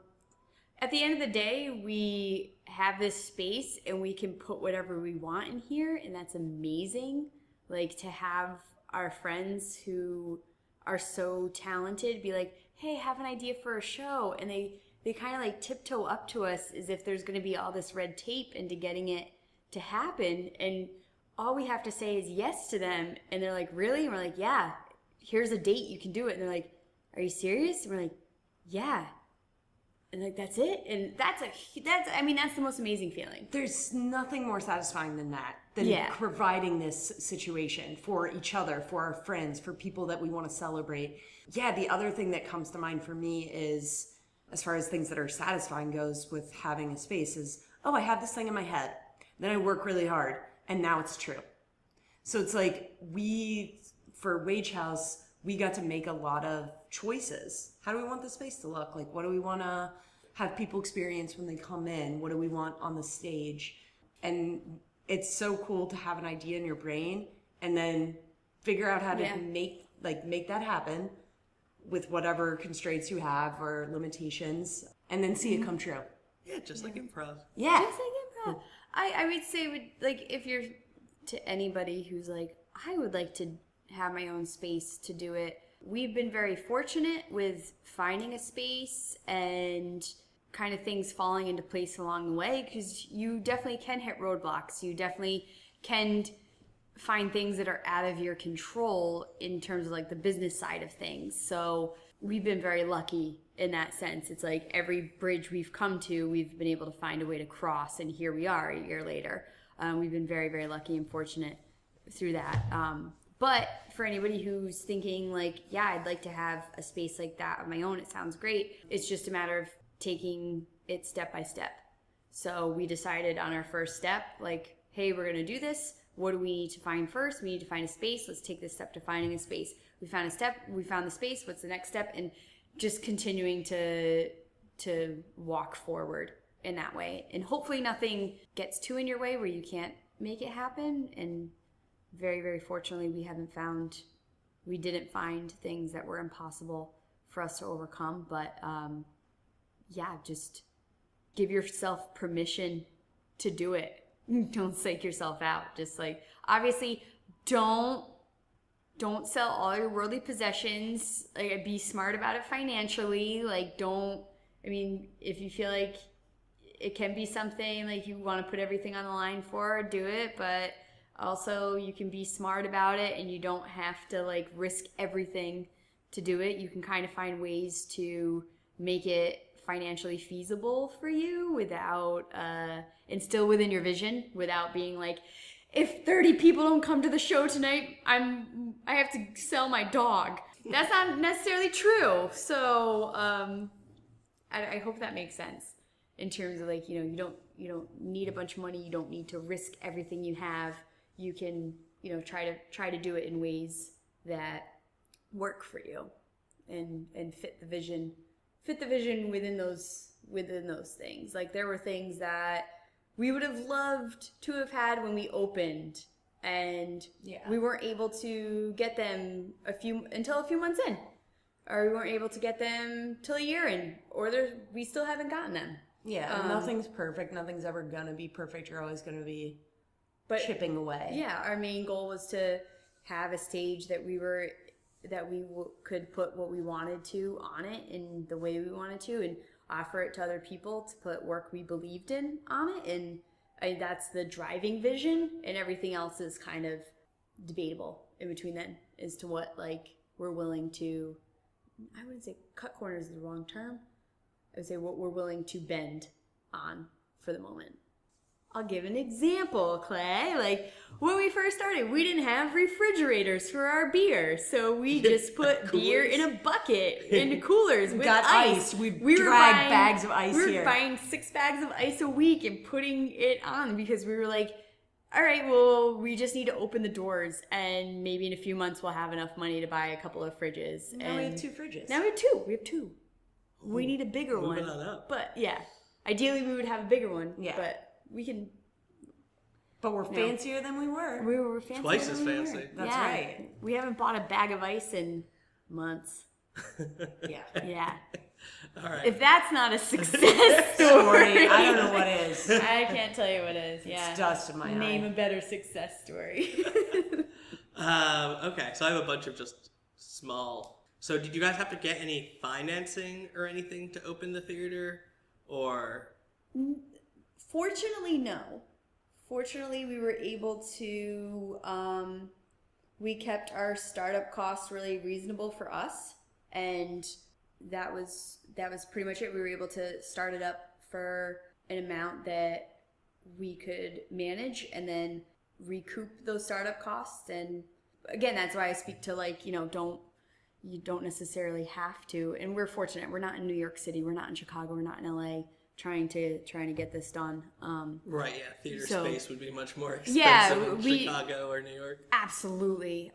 At the end of the day, we have this space and we can put whatever we want in here, and that's amazing. Like, to have our friends who are so talented be like, hey, have an idea for a show, and they kind of like tiptoe up to us as if there's going to be all this red tape into getting it to happen, and all we have to say is yes to them, and they're like, really? And we're like, yeah, here's a date, you can do it. And they're like, are you serious? And we're like, yeah. And like, that's it. And that's the most amazing feeling. There's nothing more satisfying than that, than providing this situation for each other, for our friends, for people that we want to celebrate. Yeah, the other thing that comes to mind for me is, as far as things that are satisfying goes with having a space, is, I have this thing in my head. Then I work really hard, and now it's true. So it's like, for Wagehouse, we got to make a lot of choices. How do we want the space to look? Like, what do we want to have people experience when they come in? What do we want on the stage? And it's so cool to have an idea in your brain and then figure out how to make that happen with whatever constraints you have or limitations, and then see it come true. Yeah, just like improv. Yeah. Just like improv. I would say, like, if you're to anybody who's like, I would like to have my own space to do it, we've been very fortunate with finding a space and kind of things falling into place along the way, because you definitely can hit roadblocks. You definitely can find things that are out of your control in terms of like the business side of things. So we've been very lucky in that sense. It's like every bridge we've come to, we've been able to find a way to cross, and here we are a year later. We've been very, very lucky and fortunate through that. But for anybody who's thinking like, yeah, I'd like to have a space like that of my own, it sounds great. It's just a matter of taking it step by step. So we decided on our first step, like, hey, we're going to do this. What do we need to find first? We need to find a space. Let's take this step to finding a space. We found a step. We found the space. What's the next step? And just continuing to walk forward in that way. And hopefully nothing gets too in your way where you can't make it happen. And very, very fortunately, we didn't find things that were impossible for us to overcome. But just give yourself permission to do it. Don't psych yourself out. Just like, obviously, don't sell all your worldly possessions. Like, be smart about it financially. Like, if you feel like it can be something like you want to put everything on the line for, do it. But also, you can be smart about it, and you don't have to like risk everything to do it. You can kind of find ways to make it financially feasible for you without and still within your vision, without being like, if 30 people don't come to the show tonight, I have to sell my dog. That's not necessarily true. So I hope that makes sense in terms of like, you don't need a bunch of money. You don't need to risk everything you have. You can try to do it in ways that work for you and fit the vision within those things. Like, there were things that we would have loved to have had when we opened, and we weren't able to get them until a few months in, or we weren't able to get them till a year in, or we still haven't gotten them. Yeah, nothing's perfect. Nothing's ever gonna be perfect. You're always gonna be chipping away. Yeah, our main goal was to have a stage that we could put what we wanted to on it in the way we wanted to, and offer it to other people to put work we believed in on it. And that's the driving vision, and everything else is kind of debatable in between then as to what like we're willing to, I wouldn't say cut corners is the wrong term. I would say what we're willing to bend on for the moment. I'll give an example, Clay. Like, when we first started, we didn't have refrigerators for our beer. So we just put beer in a bucket into coolers with ice. We dragged bags of ice here. We were buying 6 bags of ice a week and putting it on because we were like, all right, well, we just need to open the doors, and maybe in a few months we'll have enough money to buy a couple of fridges. Now we have 2 fridges. Now we have 2. We have 2. We need a bigger one. Moving on up. But yeah, ideally we would have a bigger one. Yeah. But we can. But we're fancier than we were. We were fancier. Twice than as we fancy. were. That's Yeah. right. We haven't bought a bag of ice in months. Yeah. Yeah. All right. If that's not a success story, I don't know what is. I can't tell you what is. Yeah. It's dust in my Name eye. a better success story. Okay, so I have a bunch of just small. So did you guys have to get any financing or anything to open the theater, or? Fortunately, no. Fortunately, we were able to. We kept our startup costs really reasonable for us, and that was pretty much it. We were able to start it up for an amount that we could manage, and then recoup those startup costs. And again, that's why I speak to, like, you don't necessarily have to. And we're fortunate. We're not in New York City. We're not in Chicago. We're not in LA. Trying to get this done. Right, yeah, theater so- space would be much more expensive in we- Chicago or New York. Absolutely.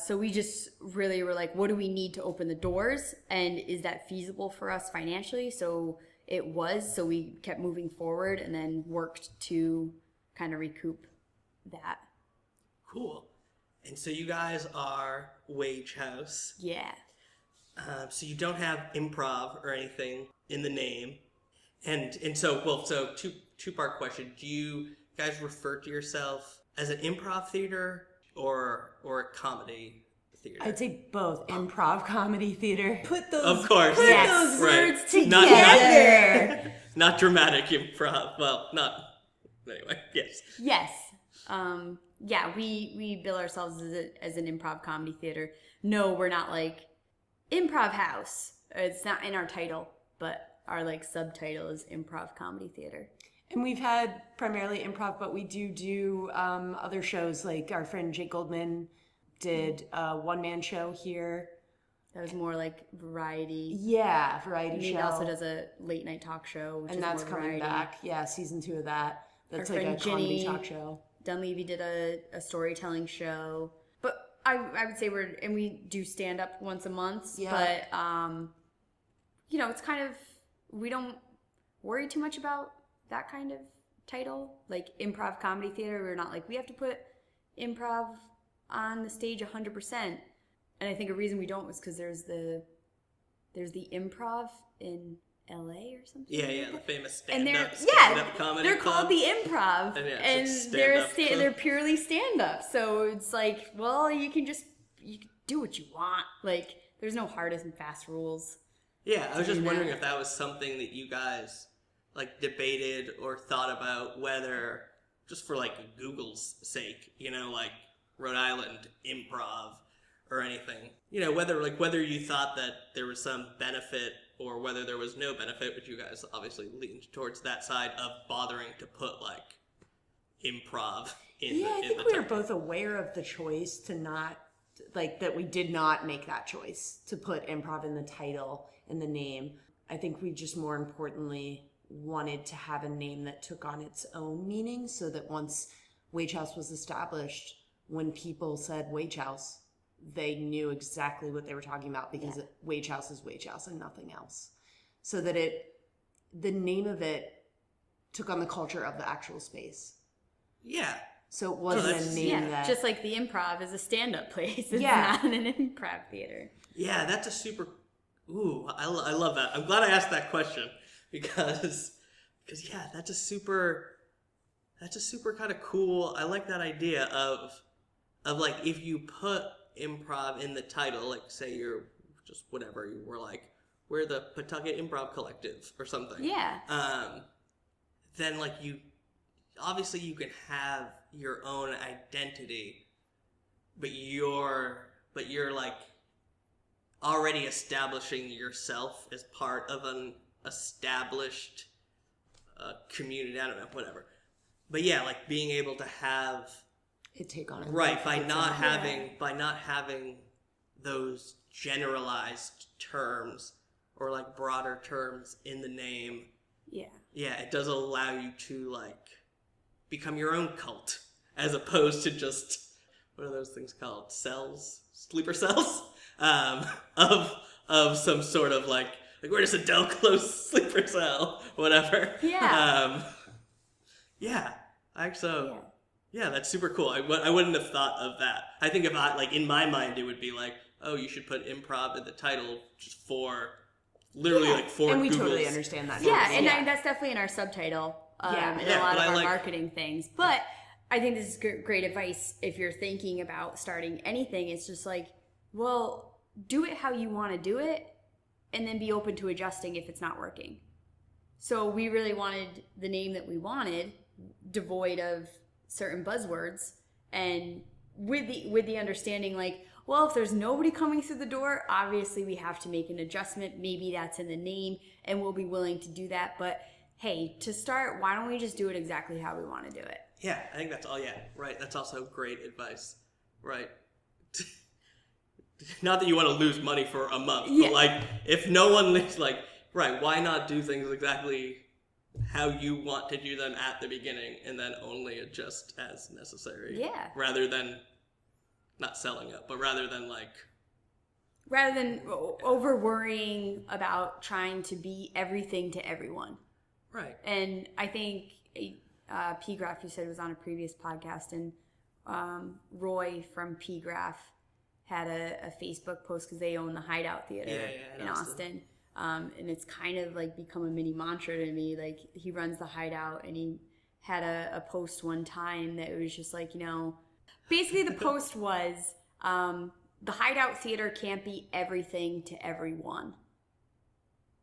So we just really were like, what do we need to open the doors? And is that feasible for us financially? So it was. So we kept moving forward and then worked to kind of recoup that. Cool. And so you guys are Wagehouse. Yeah. So you don't have improv or anything in the name. And so two-part question. Do you guys refer to yourself as an improv theater or a comedy theater? I'd say both. Improv comedy theater. Put those, Of course. put Yes. those Right. words Not- together. Not dramatic improv. Well, not... Anyway, yes. Yes. Yeah, we bill ourselves as an improv comedy theater. No, we're not like Improv House. It's not in our title, but our like subtitle is Improv Comedy Theater. And we've had primarily improv, but we do other shows. Like our friend Jake Goldman did a one-man show here. That was more like variety. Yeah, variety And he show. also does a late night talk show, which and is that's more coming variety. back. Yeah, season 2 of that. That's Our like a friend comedy Ginny talk show. Dunleavy did a storytelling show. But I would say we do stand up once a month. Yeah. But it's kind of, we don't worry too much about that kind of title. Like improv comedy theater, we're not like, we have to put improv on the stage 100%. And I think a reason we don't was because there's the Improv in LA or something. Yeah, the famous And stand-up comedy they're club. called the Improv, And it's and stand-up club. they're purely stand-up. So it's like, well, you can do what you want. Like, there's no hard and fast rules. Yeah, I was just do wondering that. if that was something that you guys like debated or thought about, whether just for like Google's sake, like Rhode Island improv or anything. Whether you thought that there was some benefit or whether there was no benefit, which you guys obviously leaned towards that side of bothering to put like improv in Yeah, I the think we were title. both aware of the choice to not, like, that we did not make that choice to put improv in the title, in the name. I think we just more importantly wanted to have a name that took on its own meaning, so that once Wagehouse was established, when people said Wagehouse, they knew exactly what they were talking about, because Wagehouse is Wagehouse and nothing else. So that the name of it took on the culture of the actual space. Yeah. So it wasn't that's- a name that... Just like the Improv is a stand-up place. It's Yeah. not an improv theater. Yeah, that's a super... Ooh, I love that. I'm glad I asked that question because yeah, that's a super kind of cool... I like that idea of like, if you put improv in the title, like say you're just whatever, you were like, we're the Pawtucket Improv Collective or something. Yeah. Then like obviously you can have your own identity, but you're like already establishing yourself as part of an established community. I don't know, whatever. But yeah, like being able to have it take on a right life by of its not own. having those generalized terms or like broader terms in the name. Yeah. Yeah, it does allow you to like become your own cult as opposed to just, what are those things called? Cells? Sleeper cells? Of some sort of like we're just a Del Close sleeper cell, whatever. Yeah. Yeah. Yeah, that's super cool. I wouldn't have thought of that. I think if in my mind, it would be like, oh, you should put improv in the title just for, literally for and we Google's. totally understand that. Yeah, and that's definitely in our subtitle in a lot of our marketing things. But I think this is great advice if you're thinking about starting anything. It's just like, well, do it how you want to do it, and then be open to adjusting if it's not working. So we really wanted the name that we wanted, devoid of certain buzzwords, and with the understanding like, well, if there's nobody coming through the door, obviously we have to make an adjustment. Maybe that's in the name, and we'll be willing to do that. But hey, to start, why don't we just do it exactly how we want to do it? Yeah, I think that's all. Yeah, right. That's also great advice, right? Not that you want to lose money for a month, but if no one lives, right, why not do things exactly how you want to do them at the beginning and then only adjust as necessary? Yeah. Rather than not selling it, but rather than over worrying about trying to be everything to everyone. Right. And I think P-Graph, you said, was on a previous podcast, and Roy from P-Graph had a Facebook post because they own the Hideout Theater in Austin. And it's kind of become a mini mantra to me. He runs the Hideout, and he had a post one time that was just basically the post was, the Hideout Theater can't be everything to everyone.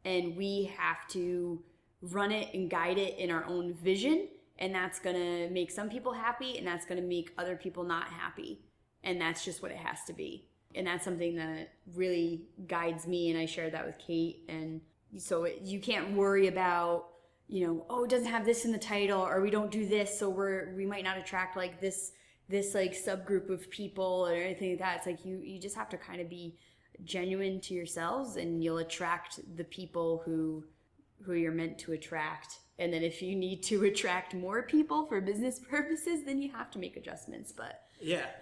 And we have to run it and guide it in our own vision. And that's going to make some people happy, and that's going to make other people not happy. And that's just what it has to be. And that's something that really guides me, and I shared that with Kate. And so you can't worry about, it doesn't have this in the title, or we don't do this, so we might not attract this subgroup of people or anything like that. It's you just have to kind of be genuine to yourselves, and you'll attract the people who you're meant to attract. And then if you need to attract more people for business purposes, then you have to make adjustments. But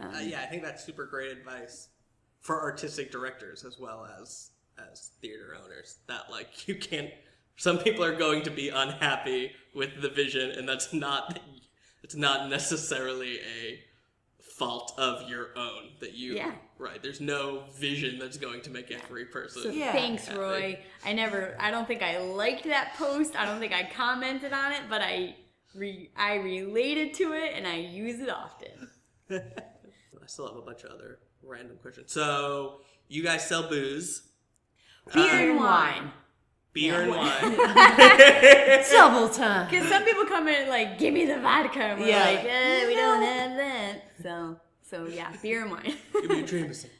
I think that's super great advice for artistic directors as well as theater owners. That you can't. Some people are going to be unhappy with the vision, and it's not necessarily a fault of your own that you. Yeah. Right. There's no vision that's going to make every person. So thanks, Roy. I don't think I liked that post. I don't think I commented on it, but I related to it, and I use it often. I still have a bunch of other random questions. So you guys sell booze, beer and wine. Beer and wine. Several times. Because some people come in and give me the vodka. And we're we don't have that. So yeah, beer and wine. Give me a Jameson.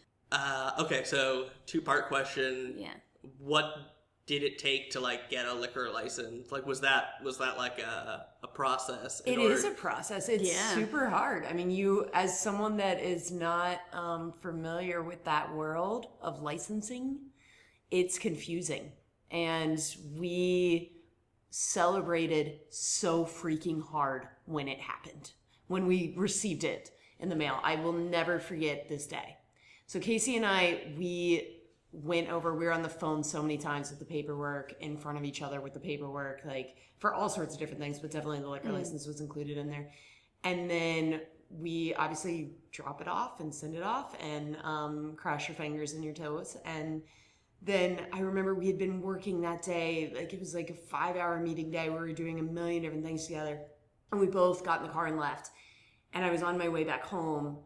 Okay, so 2-part question. Yeah. What did it take to get a liquor license? Was that a process? It is a process. It's super hard. I mean, you, as someone that is not familiar with that world of licensing, it's confusing. And we celebrated so freaking hard when it happened, when we received it in the mail. I will never forget this day. So Casey and we went over, we were on the phone so many times with the paperwork, in front of each other with the paperwork, for all sorts of different things, but definitely the liquor license was included in there. And then we obviously drop it off and send it off and cross your fingers and your toes. And then I remember we had been working that day, it was a 5-hour meeting day where we were doing a million different things together. And we both got in the car and left. And I was on my way back home,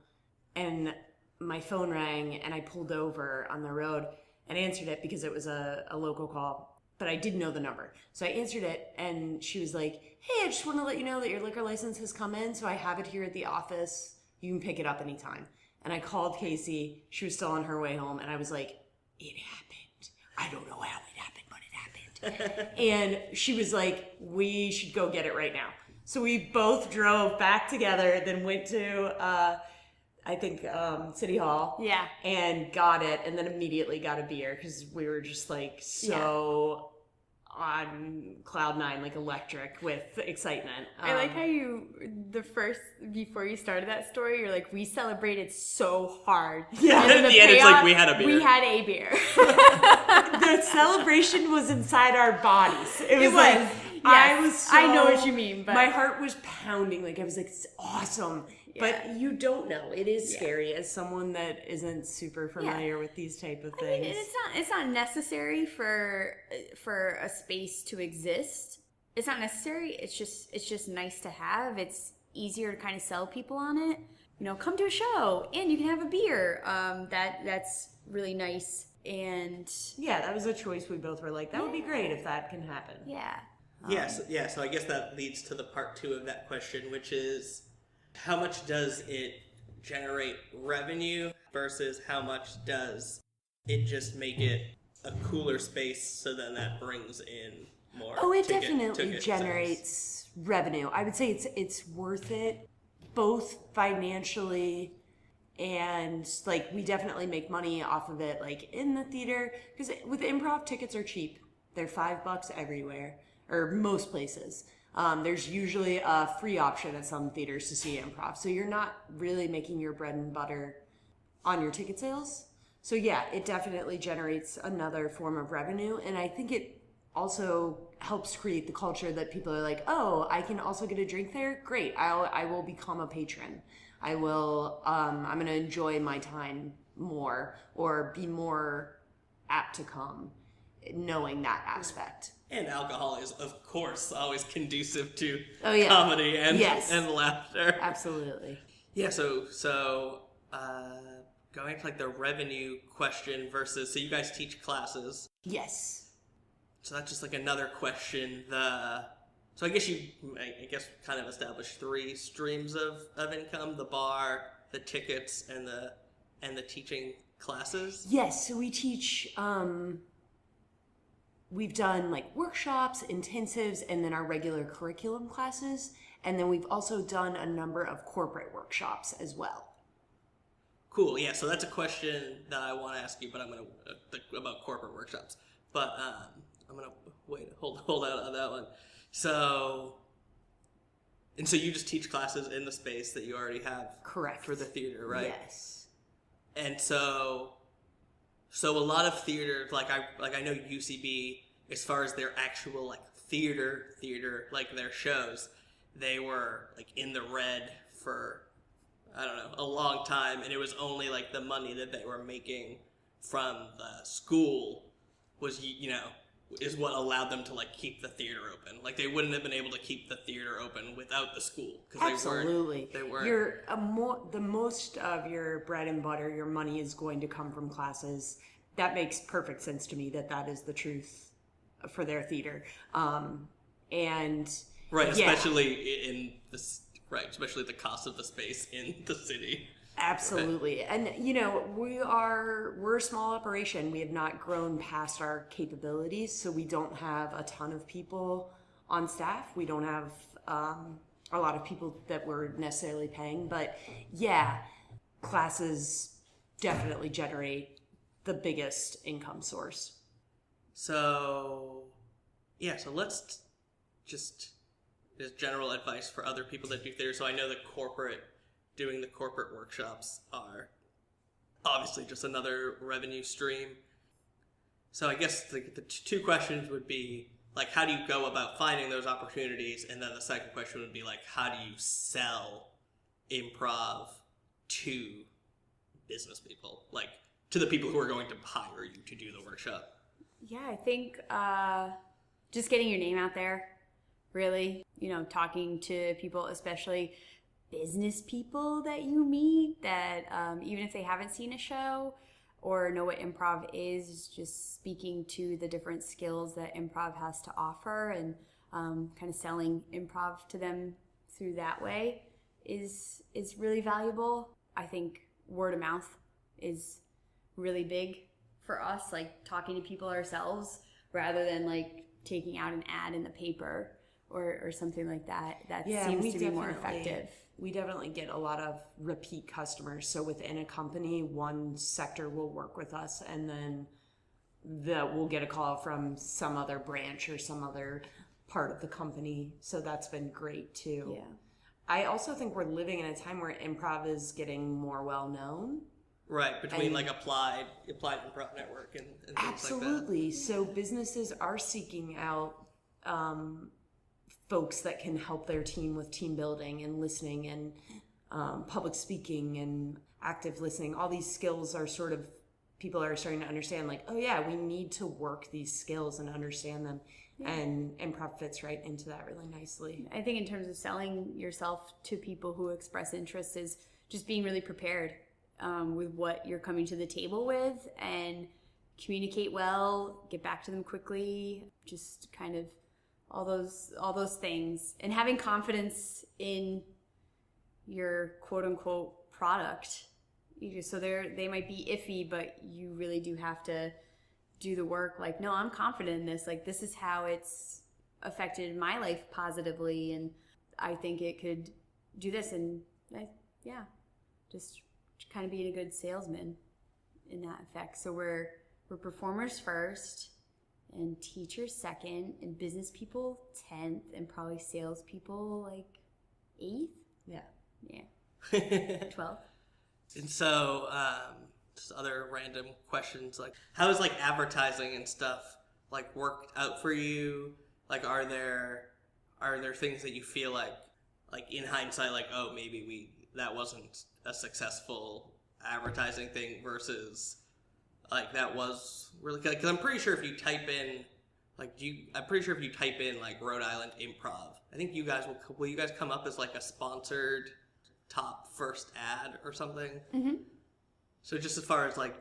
and my phone rang, and I pulled over on the road and answered it because it was a local call, but I didn't know the number. So I answered it, and she was like, hey, I just want to let you know that your liquor license has come in, so I have it here at the office. You can pick it up anytime. And I called Casey. She was still on her way home, and I was like, it happened. I don't know how it happened, but it happened. And she was like, we should go get it right now. So we both drove back together, then went to, City Hall. Yeah. And got it, and then immediately got a beer because we were just so on cloud nine, like electric with excitement. I like how before you started that story, you're like, we celebrated so hard. Yeah, and at the end, it's like we had a beer. We had a beer. The celebration was inside our bodies. It was like, yes, I know what you mean, but my heart was pounding. Like I was like, it's awesome. Yeah. But you don't know. It is scary as someone that isn't super familiar with these type of things. I mean, it's not necessary for a space to exist. It's not necessary. It's just nice to have. It's easier to kind of sell people on it. You know, come to a show and you can have a beer. That's really nice. And yeah, that was a choice we both were like, that would be great if that can happen. Yeah. So I guess that leads to the part 2 of that question, which is, how much does it generate revenue versus how much does it just make it a cooler space so then that brings in more? Oh, it definitely generates revenue. I would say it's worth it, both financially and like we definitely make money off of it, like in the theater, because with improv tickets are cheap. They're $5 everywhere, or most places. There's usually a free option at some theaters to see improv. So you're not really making your bread and butter on your ticket sales. So yeah, it definitely generates another form of revenue. And I think it also helps create the culture that people are like, oh, I can also get a drink there? Great. I will become a patron. I'm going to enjoy my time more or be more apt to come, knowing that aspect. And alcohol is, of course, always conducive to comedy and laughter. Absolutely. Yeah, so going to like the revenue question versus, so you guys teach classes. Yes. So that's just like another question. So I guess kind of established 3 streams of income: the bar, the tickets, and the teaching classes. Yes, so we teach. We've done like workshops, intensives, and then our regular curriculum classes. And then we've also done a number of corporate workshops as well. Cool. Yeah. So that's a question that I want to ask you, but I'm going to about corporate workshops. But I'm going to hold out on that one. So you just teach classes in the space that you already have. Correct. For the theater, right? Yes. And so a lot of theater, like I know UCB, as far as their actual like theater, like their shows, they were like in the red for, I don't know, a long time, and it was only like the money that they were making from the school was, is what allowed them to like keep the theater open. Like they wouldn't have been able to keep the theater open without the school. Absolutely. They weren't. The most of your bread and butter, your money is going to come from classes. That makes perfect sense to me that is the truth for their theater. Especially especially the cost of the space in the city. Absolutely. Right. And we're a small operation. We have not grown past our capabilities, so we don't have a ton of people on staff. We don't have a lot of people that we're necessarily paying, but yeah, classes definitely generate the biggest income source. So let's just general advice for other people that do theater. So I know doing the corporate workshops are obviously just another revenue stream. So I guess the 2 questions would be like, how do you go about finding those opportunities? And then the second question would be like, how do you sell improv to business people? Like, to the people who are going to hire you to do the workshop? Yeah, I think just getting your name out there, really, talking to people, especially business people that you meet that even if they haven't seen a show or know what improv is, just speaking to the different skills that improv has to offer and kind of selling improv to them through that way is really valuable. I think word of mouth is really big for us, like talking to people ourselves rather than like taking out an ad in the paper or something like that. That seems to be more effective. We definitely get a lot of repeat customers. So within a company, one sector will work with us, and then that we'll get a call from some other branch or some other part of the company. So that's been great too. Yeah. I also think we're living in a time where improv is getting more well known. Right, between like applied improv network and things absolutely. like that. So businesses are seeking out folks that can help their team with team building and listening and public speaking and active listening. All these skills are sort of, people are starting to understand like, oh yeah, we need to work these skills and understand them. Yeah. And improv fits right into that really nicely. I think in terms of selling yourself to people who express interest is just being really prepared with what you're coming to the table with, and communicate well, get back to them quickly, just kind of all those things, and having confidence in your quote unquote product. So they might be iffy, but you really do have to do the work. Like, no, I'm confident in this. Like, this is how it's affected my life positively, and I think it could do this. And just kind of being a good salesman in that effect. So we're performers first, and teachers second, and business people 10th, and probably salespeople like 8th. Yeah. 12th. And so, just other random questions, like, how is like advertising and stuff like worked out for you? Like, are there things that you feel like in hindsight, like, oh, maybe that wasn't a successful advertising thing versus like that was really, because I'm pretty sure if you type in like Rhode Island Improv, I think you guys will you guys come up as like a sponsored top first ad or something? Mm-hmm. So just as far as like,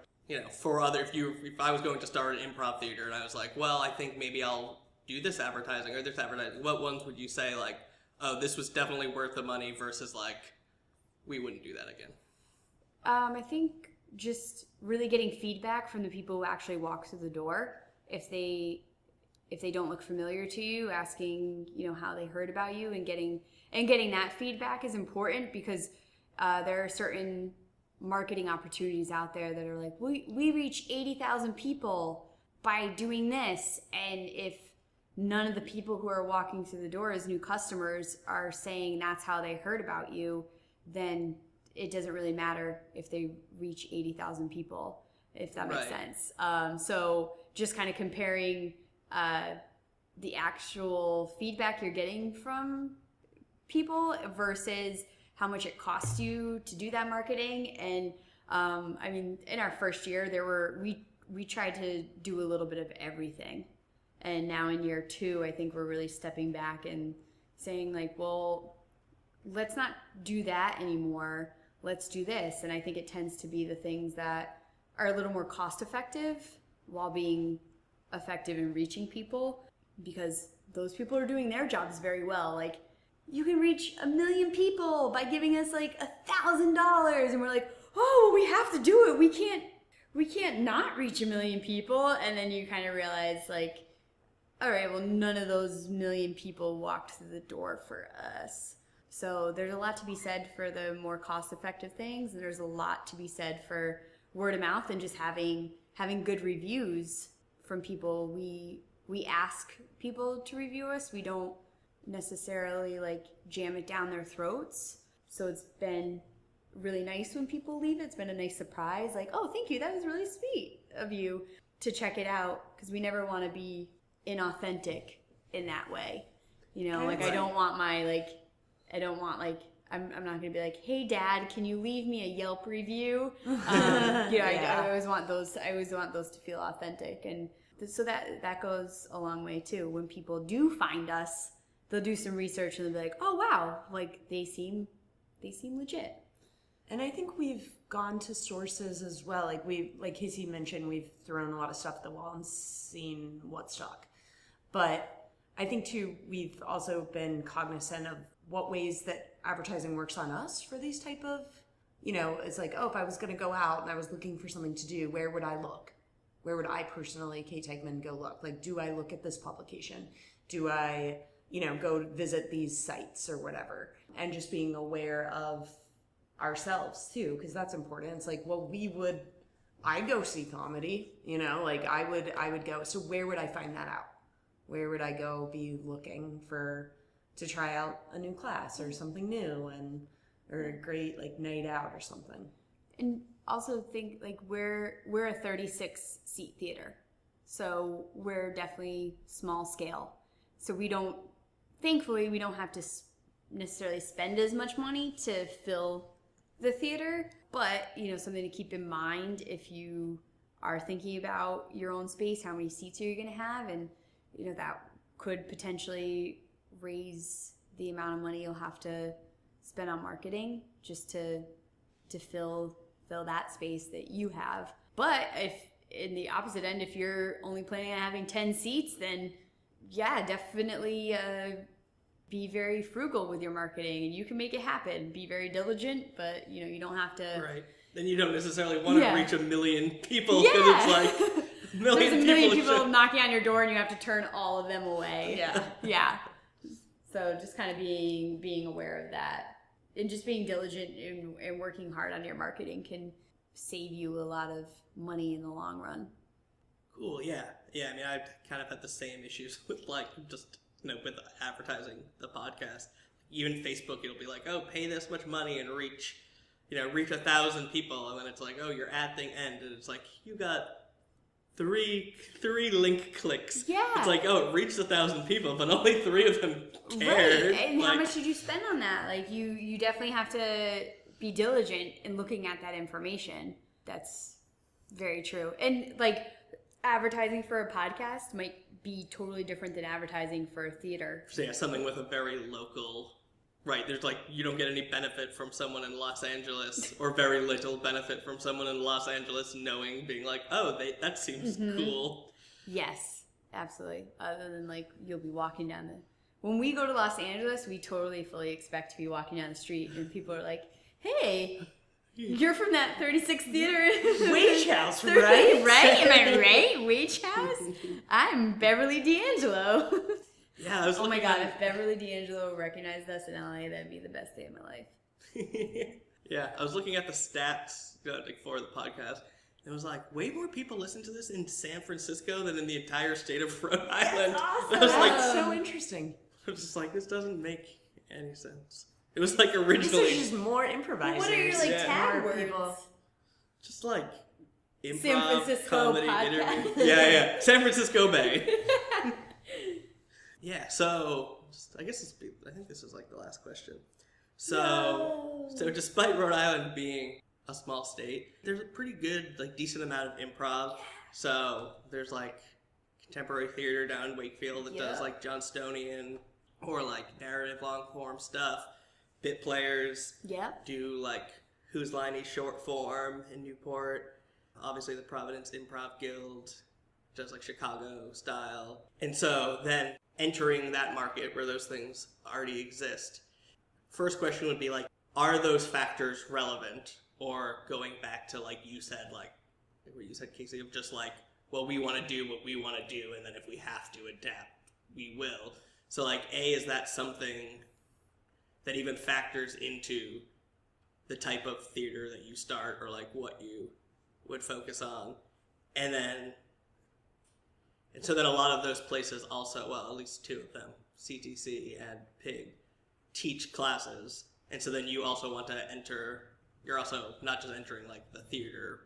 for other, if I was going to start an improv theater and I was like, well, I think maybe I'll do this advertising or this advertising, what ones would you say like, oh, this was definitely worth the money versus like, we wouldn't do that again? I think just really getting feedback from the people who actually walk through the door. If they don't look familiar to you, asking, how they heard about you, and getting that feedback is important, because there are certain marketing opportunities out there that are like, we reach 80,000 people by doing this, and if none of the people who are walking through the door as new customers are saying that's how they heard about you, then it doesn't really matter if they reach 80,000 people, if that makes sense. So just kind of comparing the actual feedback you're getting from people versus how much it costs you to do that marketing. And in our first year, we tried to do a little bit of everything. And now in year 2, I think we're really stepping back and saying like, well, let's not do that anymore. Let's do this. And I think it tends to be the things that are a little more cost effective while being effective in reaching people, because those people are doing their jobs very well. Like, you can reach 1 million people by giving us like $1,000, and we're like, oh, we have to do it. We can't not reach 1 million people. And then you kind of realize like, all right, well, none of those 1 million people walked through the door for us. So there's a lot to be said for the more cost-effective things, and there's a lot to be said for word of mouth and just having good reviews from people. We ask people to review us. We don't necessarily like jam it down their throats. So it's been really nice when people leave it. It's been a nice surprise. Like, oh, thank you. That was really sweet of you to check it out, because we never want to be inauthentic in that way. Like, I don't want I'm not going to be like, hey, Dad, can you leave me a Yelp review? I always want those to feel authentic. And so that goes a long way, too. When people do find us, they'll do some research and they'll be like, oh, wow, like, they seem legit. And I think we've gone to sources as well. Like Casey mentioned, we've thrown a lot of stuff at the wall and seen what stuck. But I think, too, we've also been cognizant of what ways that advertising works on us for these type of, it's like, oh, if I was going to go out and I was looking for something to do, where would I look? Where would I personally, Kate Teichman, go look? Like, do I look at this publication? Do I, go visit these sites or whatever? And just being aware of ourselves too, because that's important. It's like, well, we would I go see comedy, like I would go. So where would I find that out? Where would I go be looking to try out a new class or something new or a great like night out or something? And also think like we're a 36 seat theater. So we're definitely small scale. So thankfully we don't have to necessarily spend as much money to fill the theater, but something to keep in mind if you are thinking about your own space, how many seats are you going to have, and that could potentially raise the amount of money you'll have to spend on marketing just to fill that space that you have. But if in the opposite end, if you're only planning on having 10 seats, then yeah, definitely be very frugal with your marketing, and you can make it happen. Be very diligent, but you don't have to. Right. Then you don't necessarily want to reach 1 million people because it's like there's a million people knocking on your door, and you have to turn all of them away. Yeah. Yeah. So just kind of being aware of that, and just being diligent and working hard on your marketing can save you a lot of money in the long run. Cool. Yeah. I mean, I've kind of had the same issues with like just with advertising the podcast. Even Facebook, it'll be like, oh, pay this much money and reach 1,000 people, and then it's like, oh, your ad thing ended, and it's like you got three link clicks. Yeah. It's like, oh, it reached 1,000 people, but only 3 of them cared. Right. And how much did you spend on that? Like you definitely have to be diligent in looking at that information. That's very true. And like advertising for a podcast might be totally different than advertising for a theater. So yeah, something with a very local, right, there's like, you don't get any benefit from someone in Los Angeles, or very little benefit from someone in Los Angeles being like, oh, that seems cool. Yes, absolutely. Other than like, you'll be walking down when we go to Los Angeles, we totally fully expect to be walking down the street and people are like, hey, you're from that 36 theater. Wagehouse, right? Right? Am I right? Wagehouse? I'm Beverly D'Angelo. Yeah, I was oh my God, if Beverly D'Angelo recognized us in LA, that'd be the best day of my life. Yeah, I was looking at the stats for the podcast. It was like, way more people listen to this in San Francisco than in the entire state of Rhode Island. That's awesome. I was like, so interesting. I was just like, this doesn't make any sense. It was like originally. There's just more improvisers. What are your tag words? People. Just like improv, San Francisco comedy, podcast. interview. Yeah. San Francisco Bay. Yeah, so I think this is like the last question. So despite Rhode Island being a small state, there's a pretty good, like decent amount of improv. Yeah. So there's like contemporary theater down in Wakefield that does like Johnstonian or like narrative long form stuff. Bit players do like Whose Line is short form in Newport. Obviously the Providence Improv Guild does like Chicago style. And so then entering that market where those things already exist, first question would be like, are those factors relevant? Or going back to like you said, like what you said, Casey, of just like, well, we want to do what we want to do, and then if we have to adapt, we will. So like, is that something that even factors into the type of theater that you start, or like what you would focus on? And so then a lot of those places also, well, at least 2 of them, CTC and PIG, teach classes. And so then you also want to you're also not just entering like the theater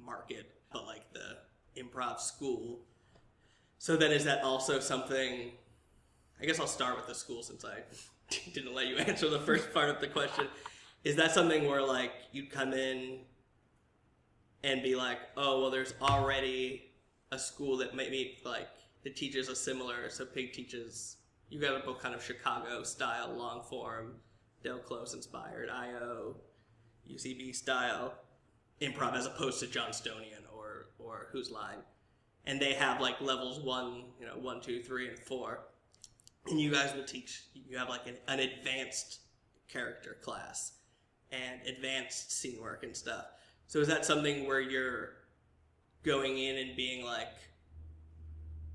market, but like the improv school. So then is that also something, I guess I'll start with the school since I didn't let you answer the first part of the question. Is that something where like you'd come in and be like, oh, well, there's already a school that maybe like that teaches a similar, so PIG teaches, you got a book kind of Chicago style long form, Del Close inspired, IO, UCB style improv as opposed to Johnstonian or Whose Line. And they have like levels 1, 2, 3, and 4. And you guys will teach, you have like an advanced character class and advanced scene work and stuff. So is that something where you're going in and being like,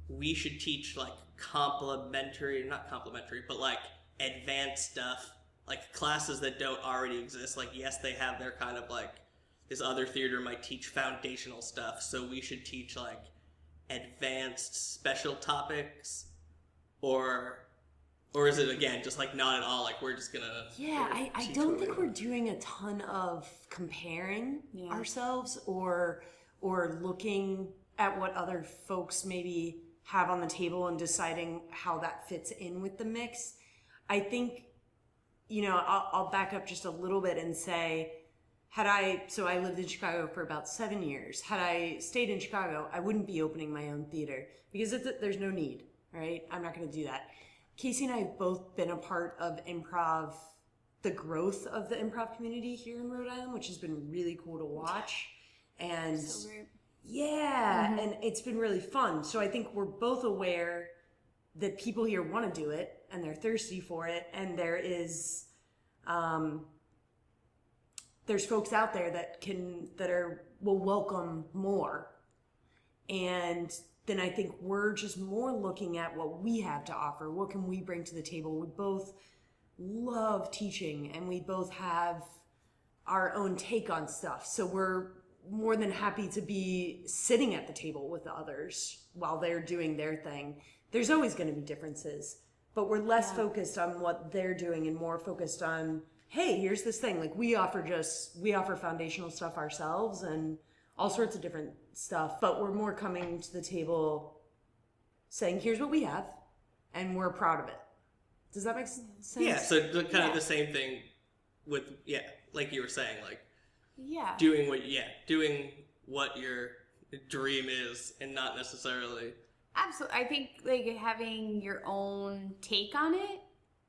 we should teach like not complementary, but like advanced stuff, like classes that don't already exist? Like, yes, they have their kind of like this other theater might teach foundational stuff, so we should teach like advanced special topics, or is it again just like not at all, like we're just gonna I don't think we're doing a ton of comparing ourselves or looking at what other folks maybe have on the table and deciding how that fits in with the mix. I think, I'll back up just a little bit and say, I lived in Chicago for about 7 years. Had I stayed in Chicago, I wouldn't be opening my own theater because there's no need, right? I'm not going to do that. Casey and I have both been a part of improv, the growth of the improv community here in Rhode Island, which has been really cool to watch. And So great. yeah, and it's been really fun. So I think we're both aware that people here want to do it and they're thirsty for it, and there's folks out there that will welcome more. And then I think we're just more looking at what we have to offer. What can we bring to the table? We both love teaching and we both have our own take on stuff. So we're more than happy to be sitting at the table with others while they're doing their thing. There's always going to be differences, but we're less focused on what they're doing and more focused on, hey, here's this thing. Like we offer foundational stuff ourselves and all sorts of different stuff, but we're more coming to the table saying, here's what we have and we're proud of it. Does that make sense? Yeah, so kind of the same thing with, like you were saying, like doing what your dream is and not necessarily. Absolutely. I think like having your own take on it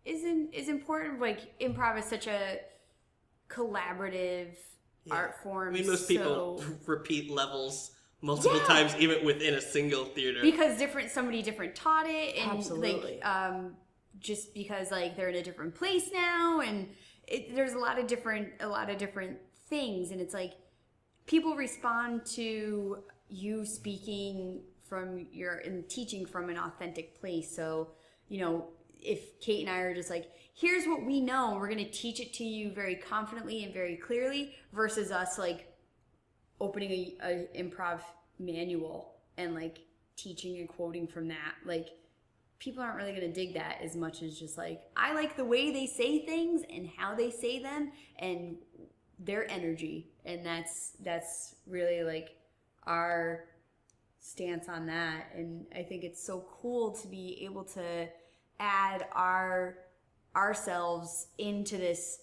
is important. Like improv is such a collaborative art form. I mean, most people repeat levels multiple times, even within a single theater, because somebody different taught it, and absolutely. Like just because like they're in a different place now, and there's a lot of different things, and it's like people respond to you speaking and teaching from an authentic place. So if Kate and I are just like, here's what we know, we're going to teach it to you very confidently and very clearly, versus us like opening a improv manual and like teaching and quoting from that. Like people aren't really going to dig that as much as just like, I like the way they say things and how they say them and their energy. And that's really like our stance on that. And I think it's so cool to be able to add ourselves into this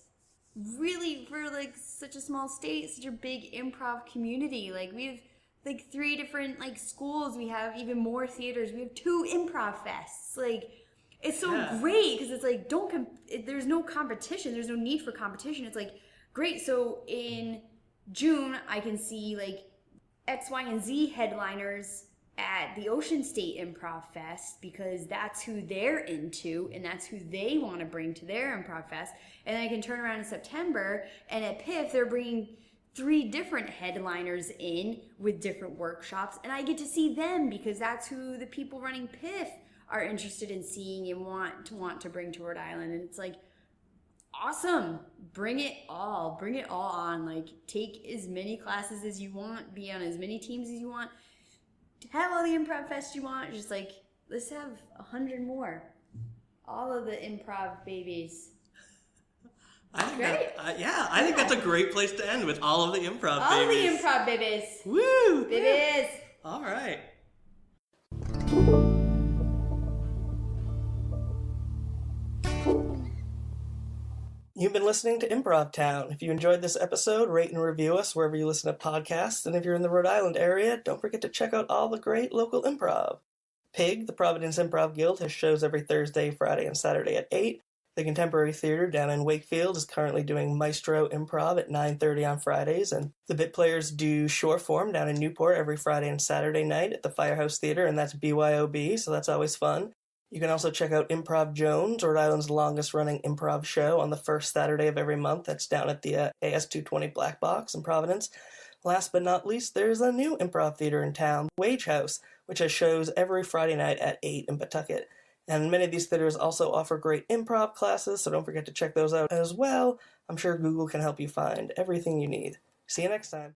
really, for like such a small state, such a big improv community. Like we have like 3 different like schools, we have even more theaters, we have 2 improv fests. Like it's so great because it's like there's no competition, there's no need for competition. It's like great. So in June I can see like X, Y, and Z headliners at the Ocean State Improv Fest because that's who they're into and that's who they want to bring to their Improv Fest. And then I can turn around in September and at PIF they're bringing 3 different headliners in with different workshops, and I get to see them because that's who the people running PIF are interested in seeing and want to bring to Rhode Island. And it's like, awesome, bring it all on. Like take as many classes as you want, be on as many teams as you want, have all the improv fest you want. Just like, let's have 100 more, all of the improv babies. I think that's a great place to end, with all of the improv babies. All the improv babies. Woo! Babies. All right. You've been listening to Improv Town. If you enjoyed this episode, rate and review us wherever you listen to podcasts. And if you're in the Rhode Island area, don't forget to check out all the great local improv. PIG, the Providence Improv Guild, has shows every Thursday, Friday, and Saturday at 8. The Contemporary Theater down in Wakefield is currently doing Maestro Improv at 9:30 on Fridays. And the Bit Players do Short Form down in Newport every Friday and Saturday night at the Firehouse Theater, and that's BYOB, so that's always fun. You can also check out Improv Jones, Rhode Island's longest-running improv show, on the first Saturday of every month. That's down at the AS220 Black Box in Providence. Last but not least, there's a new improv theater in town, Wagehouse, which has shows every Friday night at 8 in Pawtucket. And many of these theaters also offer great improv classes, so don't forget to check those out as well. I'm sure Google can help you find everything you need. See you next time.